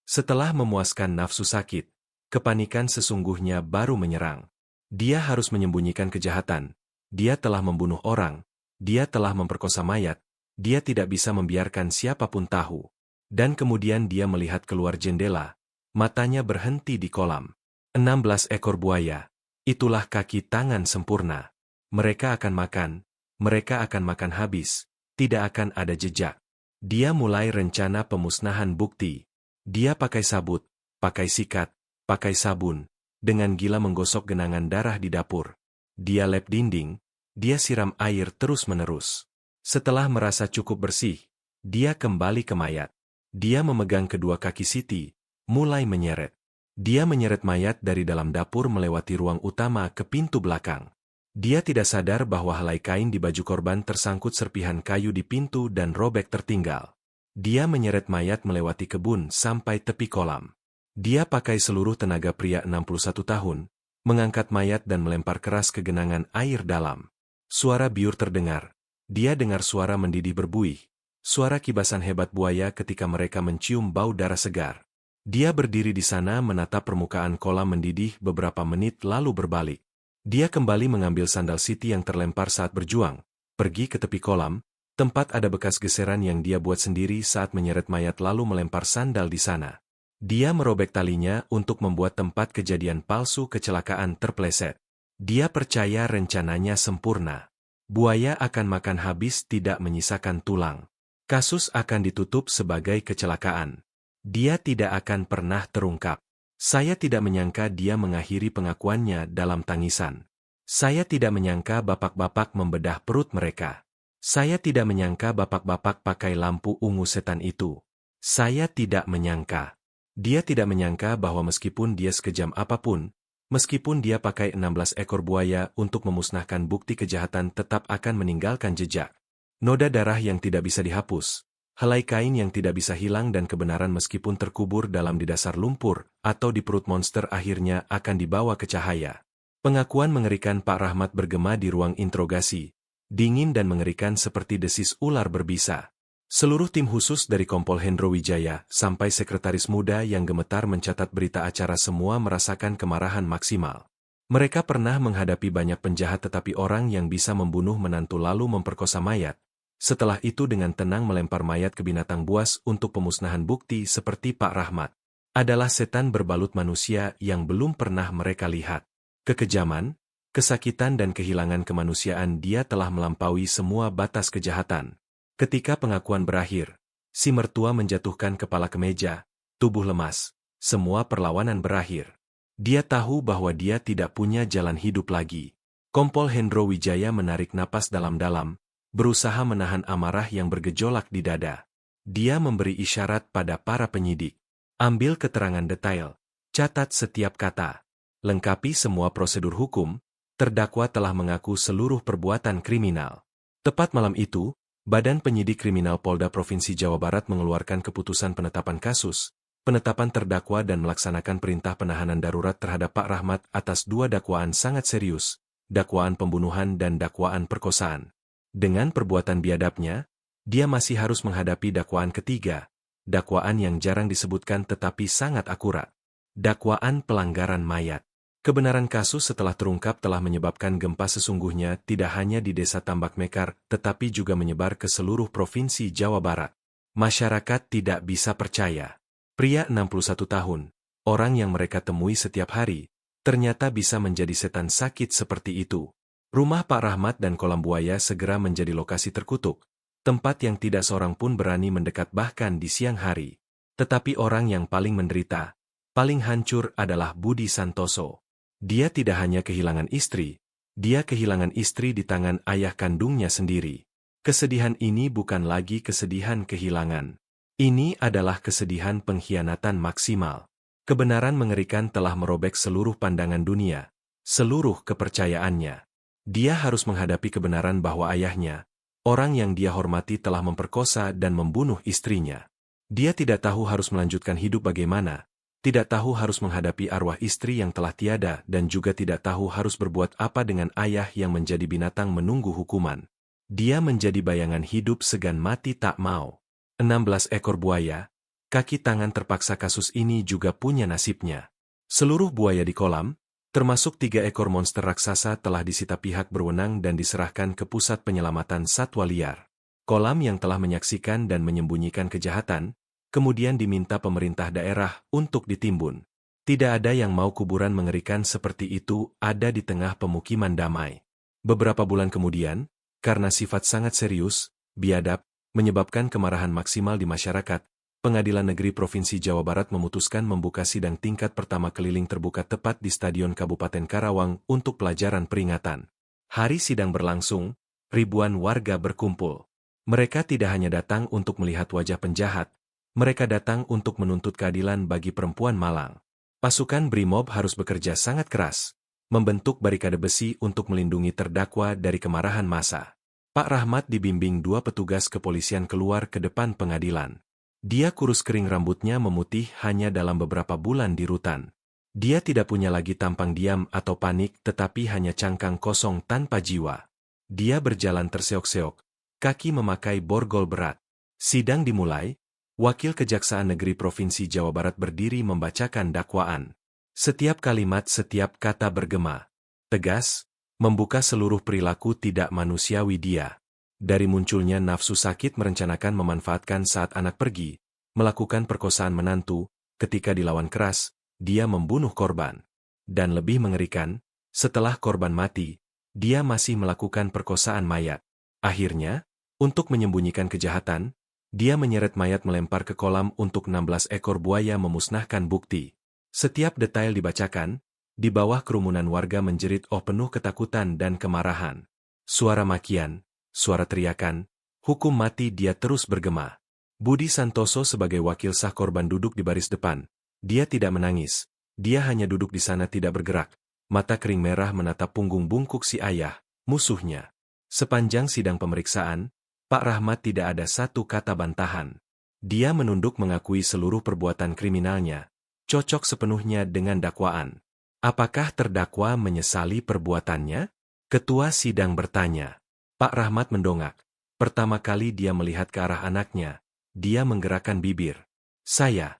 Setelah memuaskan nafsu sakit, kepanikan sesungguhnya baru menyerang. Dia harus menyembunyikan kejahatan. Dia telah membunuh orang. Dia telah memperkosa mayat. Dia tidak bisa membiarkan siapapun tahu. Dan kemudian dia melihat keluar jendela. Matanya berhenti di kolam. 16 ekor buaya. Itulah kaki tangan sempurna. Mereka akan makan habis, tidak akan ada jejak. Dia mulai rencana pemusnahan bukti. Dia pakai sabut, pakai sikat, pakai sabun, dengan gila menggosok genangan darah di dapur. Dia lap dinding, dia siram air terus-menerus. Setelah merasa cukup bersih, dia kembali ke mayat. Dia memegang kedua kaki Siti, mulai menyeret. Dia menyeret mayat dari dalam dapur melewati ruang utama ke pintu belakang. Dia tidak sadar bahwa helai kain di baju korban tersangkut serpihan kayu di pintu dan robek tertinggal. Dia menyeret mayat melewati kebun sampai tepi kolam. Dia pakai seluruh tenaga pria 61 tahun, mengangkat mayat dan melempar keras ke genangan air dalam. Suara biur terdengar. Dia dengar suara mendidih berbuih. Suara kibasan hebat buaya ketika mereka mencium bau darah segar. Dia berdiri di sana menatap permukaan kolam mendidih beberapa menit lalu berbalik. Dia kembali mengambil sandal Siti yang terlempar saat berjuang, pergi ke tepi kolam, tempat ada bekas geseran yang dia buat sendiri saat menyeret mayat lalu melempar sandal di sana. Dia merobek talinya untuk membuat tempat kejadian palsu kecelakaan terpleset. Dia percaya rencananya sempurna. Buaya akan makan habis tidak menyisakan tulang. Kasus akan ditutup sebagai kecelakaan. Dia tidak akan pernah terungkap. Saya tidak menyangka dia mengakhiri pengakuannya dalam tangisan. Saya tidak menyangka bapak-bapak membedah perut mereka. Saya tidak menyangka bapak-bapak pakai lampu ungu setan itu. Saya tidak menyangka. Dia tidak menyangka bahwa meskipun dia sekejam apapun, meskipun dia pakai 16 ekor buaya untuk memusnahkan bukti kejahatan tetap akan meninggalkan jejak. Noda darah yang tidak bisa dihapus. Helai kain yang tidak bisa hilang dan kebenaran meskipun terkubur dalam di dasar lumpur atau di perut monster akhirnya akan dibawa ke cahaya. Pengakuan mengerikan Pak Rahmat bergema di ruang interogasi, dingin dan mengerikan seperti desis ular berbisa. Seluruh tim khusus dari Kompol Hendro Wijaya sampai sekretaris muda yang gemetar mencatat berita acara semua merasakan kemarahan maksimal. Mereka pernah menghadapi banyak penjahat tetapi orang yang bisa membunuh menantu lalu memperkosa mayat. Setelah itu dengan tenang melempar mayat ke binatang buas untuk pemusnahan bukti seperti Pak Rahmat. Adalah setan berbalut manusia yang belum pernah mereka lihat. Kekejaman, kesakitan dan kehilangan kemanusiaan dia telah melampaui semua batas kejahatan. Ketika pengakuan berakhir, si mertua menjatuhkan kepala ke meja, tubuh lemas. Semua perlawanan berakhir. Dia tahu bahwa dia tidak punya jalan hidup lagi. Kompol Hendro Wijaya menarik napas dalam-dalam, berusaha menahan amarah yang bergejolak di dada. Dia memberi isyarat pada para penyidik. Ambil keterangan detail. Catat setiap kata. Lengkapi semua prosedur hukum. terdakwa telah mengaku seluruh perbuatan kriminal. Tepat malam itu, Badan Penyidik Kriminal Polda Provinsi Jawa Barat mengeluarkan keputusan penetapan kasus, penetapan terdakwa dan melaksanakan perintah penahanan darurat terhadap Pak Rahmat atas 2 dakwaan sangat serius, dakwaan pembunuhan dan dakwaan perkosaan. Dengan perbuatan biadabnya, dia masih harus menghadapi dakwaan ketiga, dakwaan yang jarang disebutkan tetapi sangat akurat. Dakwaan pelanggaran mayat. Kebenaran kasus setelah terungkap telah menyebabkan gempa sesungguhnya tidak hanya di Desa Tambak Mekar, tetapi juga menyebar ke seluruh Provinsi Jawa Barat. Masyarakat tidak bisa percaya. Pria 61 tahun, orang yang mereka temui setiap hari, ternyata bisa menjadi setan sakit seperti itu. Rumah Pak Rahmat dan kolam buaya segera menjadi lokasi terkutuk, tempat yang tidak seorang pun berani mendekat bahkan di siang hari. Tetapi orang yang paling menderita, paling hancur adalah Budi Santoso. Dia tidak hanya kehilangan istri, dia kehilangan istri di tangan ayah kandungnya sendiri. Kesedihan ini bukan lagi kesedihan kehilangan. Ini adalah kesedihan pengkhianatan maksimal. Kebenaran mengerikan telah merobek seluruh pandangan dunia, seluruh kepercayaannya. Dia harus menghadapi kebenaran bahwa ayahnya, orang yang dia hormati telah memperkosa dan membunuh istrinya. Dia tidak tahu harus melanjutkan hidup bagaimana. Tidak tahu harus menghadapi arwah istri yang telah tiada dan juga tidak tahu harus berbuat apa dengan ayah yang menjadi binatang menunggu hukuman. Dia menjadi bayangan hidup segan mati tak mau. 16 ekor buaya, kaki tangan terpaksa kasus ini juga punya nasibnya. Seluruh buaya di kolam, termasuk 3 ekor monster raksasa telah disita pihak berwenang dan diserahkan ke Pusat Penyelamatan Satwa Liar. Kolam yang telah menyaksikan dan menyembunyikan kejahatan, kemudian diminta pemerintah daerah untuk ditimbun. Tidak ada yang mau kuburan mengerikan seperti itu ada di tengah pemukiman damai. Beberapa bulan kemudian, karena sifat sangat serius, biadab, menyebabkan kemarahan maksimal di masyarakat, Pengadilan Negeri Provinsi Jawa Barat memutuskan membuka sidang tingkat pertama keliling terbuka tepat di Stadion Kabupaten Karawang untuk pelajaran peringatan. Hari sidang berlangsung, ribuan warga berkumpul. Mereka tidak hanya datang untuk melihat wajah penjahat, mereka datang untuk menuntut keadilan bagi perempuan malang. Pasukan Brimob harus bekerja sangat keras, membentuk barikade besi untuk melindungi terdakwa dari kemarahan massa. Pak Rahmat dibimbing 2 petugas kepolisian keluar ke depan pengadilan. Dia kurus kering rambutnya memutih hanya dalam beberapa bulan di rutan. Dia tidak punya lagi tampang diam atau panik tetapi hanya cangkang kosong tanpa jiwa. Dia berjalan terseok-seok, kaki memakai borgol berat. Sidang dimulai. Wakil Kejaksaan Negeri Provinsi Jawa Barat berdiri membacakan dakwaan. Setiap kalimat, setiap kata bergema. Tegas, membuka seluruh perilaku tidak manusiawi dia. Dari munculnya nafsu sakit merencanakan memanfaatkan saat anak pergi, melakukan perkosaan menantu, ketika dilawan keras, dia membunuh korban. Dan lebih mengerikan, setelah korban mati, dia masih melakukan perkosaan mayat. Akhirnya, untuk menyembunyikan kejahatan, dia menyeret mayat melempar ke kolam untuk 16 ekor buaya memusnahkan bukti. Setiap detail dibacakan, di bawah kerumunan warga menjerit penuh ketakutan dan kemarahan. Suara makian, suara teriakan, hukum mati dia terus bergema. Budi Santoso sebagai wakil sah korban duduk di baris depan. Dia tidak menangis, dia hanya duduk di sana tidak bergerak. Mata kering merah menatap punggung bungkuk si ayah, musuhnya. Sepanjang sidang pemeriksaan, Pak Rahmat tidak ada satu kata bantahan. Dia menunduk mengakui seluruh perbuatan kriminalnya, cocok sepenuhnya dengan dakwaan. Apakah terdakwa menyesali perbuatannya? Ketua sidang bertanya. Pak Rahmat mendongak. Pertama kali dia melihat ke arah anaknya, dia menggerakkan bibir. Saya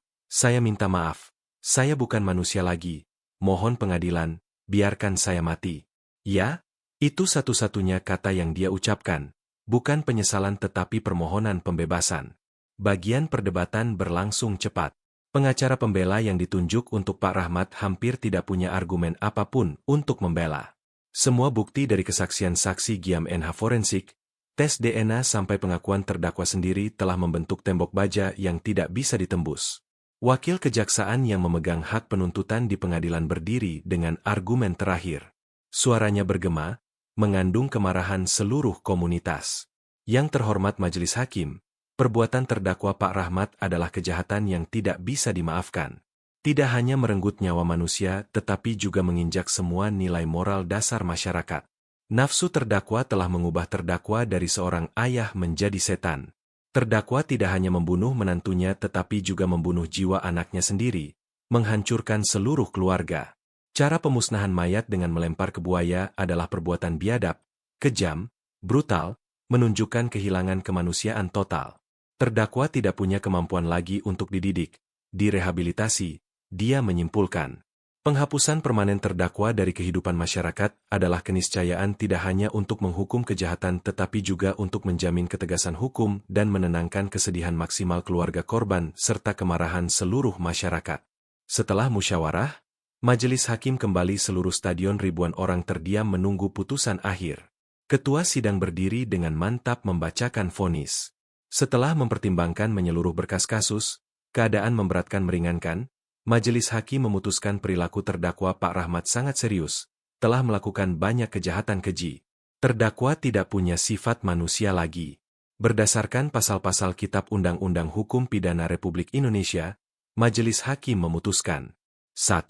minta maaf. Saya bukan manusia lagi. Mohon pengadilan, biarkan saya mati. Ya, itu satu-satunya kata yang dia ucapkan. Bukan penyesalan tetapi permohonan pembebasan. Bagian perdebatan berlangsung cepat. Pengacara pembela yang ditunjuk untuk Pak Rahmat hampir tidak punya argumen apapun untuk membela. Semua bukti dari kesaksian saksi Giam NH forensik, tes DNA sampai pengakuan terdakwa sendiri telah membentuk tembok baja yang tidak bisa ditembus. Wakil kejaksaan yang memegang hak penuntutan di pengadilan berdiri dengan argumen terakhir. Suaranya bergema, mengandung kemarahan seluruh komunitas. Yang terhormat Majelis Hakim, perbuatan terdakwa Pak Rahmat adalah kejahatan yang tidak bisa dimaafkan. Tidak hanya merenggut nyawa manusia tetapi juga menginjak semua nilai moral dasar masyarakat. Nafsu terdakwa telah mengubah terdakwa dari seorang ayah menjadi setan. Terdakwa tidak hanya membunuh menantunya tetapi juga membunuh jiwa anaknya sendiri, menghancurkan seluruh keluarga. Cara pemusnahan mayat dengan melempar ke buaya adalah perbuatan biadab, kejam, brutal, menunjukkan kehilangan kemanusiaan total. Terdakwa tidak punya kemampuan lagi untuk dididik, direhabilitasi, dia menyimpulkan. Penghapusan permanen terdakwa dari kehidupan masyarakat adalah keniscayaan tidak hanya untuk menghukum kejahatan tetapi juga untuk menjamin ketegasan hukum dan menenangkan kesedihan maksimal keluarga korban serta kemarahan seluruh masyarakat. Setelah musyawarah, majelis hakim kembali seluruh stadion ribuan orang terdiam menunggu putusan akhir. Ketua sidang berdiri dengan mantap membacakan vonis. Setelah mempertimbangkan menyeluruh berkas kasus, keadaan memberatkan meringankan, majelis hakim memutuskan perilaku terdakwa Pak Rahmat sangat serius, telah melakukan banyak kejahatan keji. Terdakwa tidak punya sifat manusia lagi. Berdasarkan pasal-pasal Kitab Undang-Undang Hukum Pidana Republik Indonesia, majelis hakim memutuskan. 1.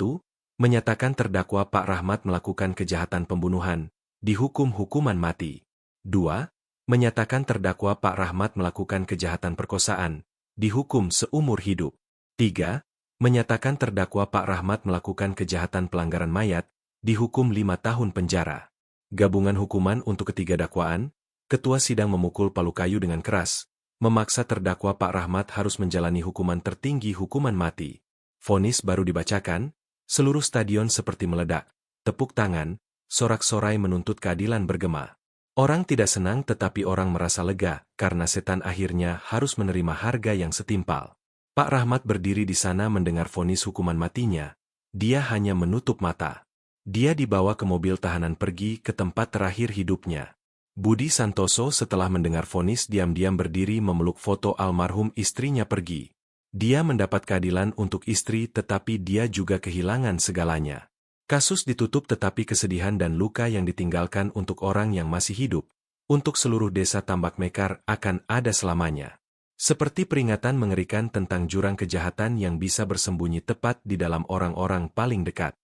Menyatakan terdakwa Pak Rahmat melakukan kejahatan pembunuhan, dihukum hukuman mati. 2. Menyatakan terdakwa Pak Rahmat melakukan kejahatan perkosaan, dihukum seumur hidup. 3. Menyatakan terdakwa Pak Rahmat melakukan kejahatan pelanggaran mayat, dihukum 5 tahun penjara. Gabungan hukuman untuk ketiga dakwaan, ketua sidang memukul palu kayu dengan keras, memaksa terdakwa Pak Rahmat harus menjalani hukuman tertinggi hukuman mati. Vonis baru dibacakan, seluruh stadion seperti meledak, tepuk tangan, sorak-sorai menuntut keadilan bergema. Orang tidak senang tetapi orang merasa lega, karena setan akhirnya harus menerima harga yang setimpal. Pak Rahmat berdiri di sana mendengar vonis hukuman matinya. Dia hanya menutup mata. Dia dibawa ke mobil tahanan pergi ke tempat terakhir hidupnya. Budi Santoso setelah mendengar vonis diam-diam berdiri memeluk foto almarhum istrinya pergi. Dia mendapat keadilan untuk istri tetapi dia juga kehilangan segalanya. Kasus ditutup tetapi kesedihan dan luka yang ditinggalkan untuk orang yang masih hidup, untuk seluruh desa Tambak Mekar akan ada selamanya. Seperti peringatan mengerikan tentang jurang kejahatan yang bisa bersembunyi tepat di dalam orang-orang paling dekat.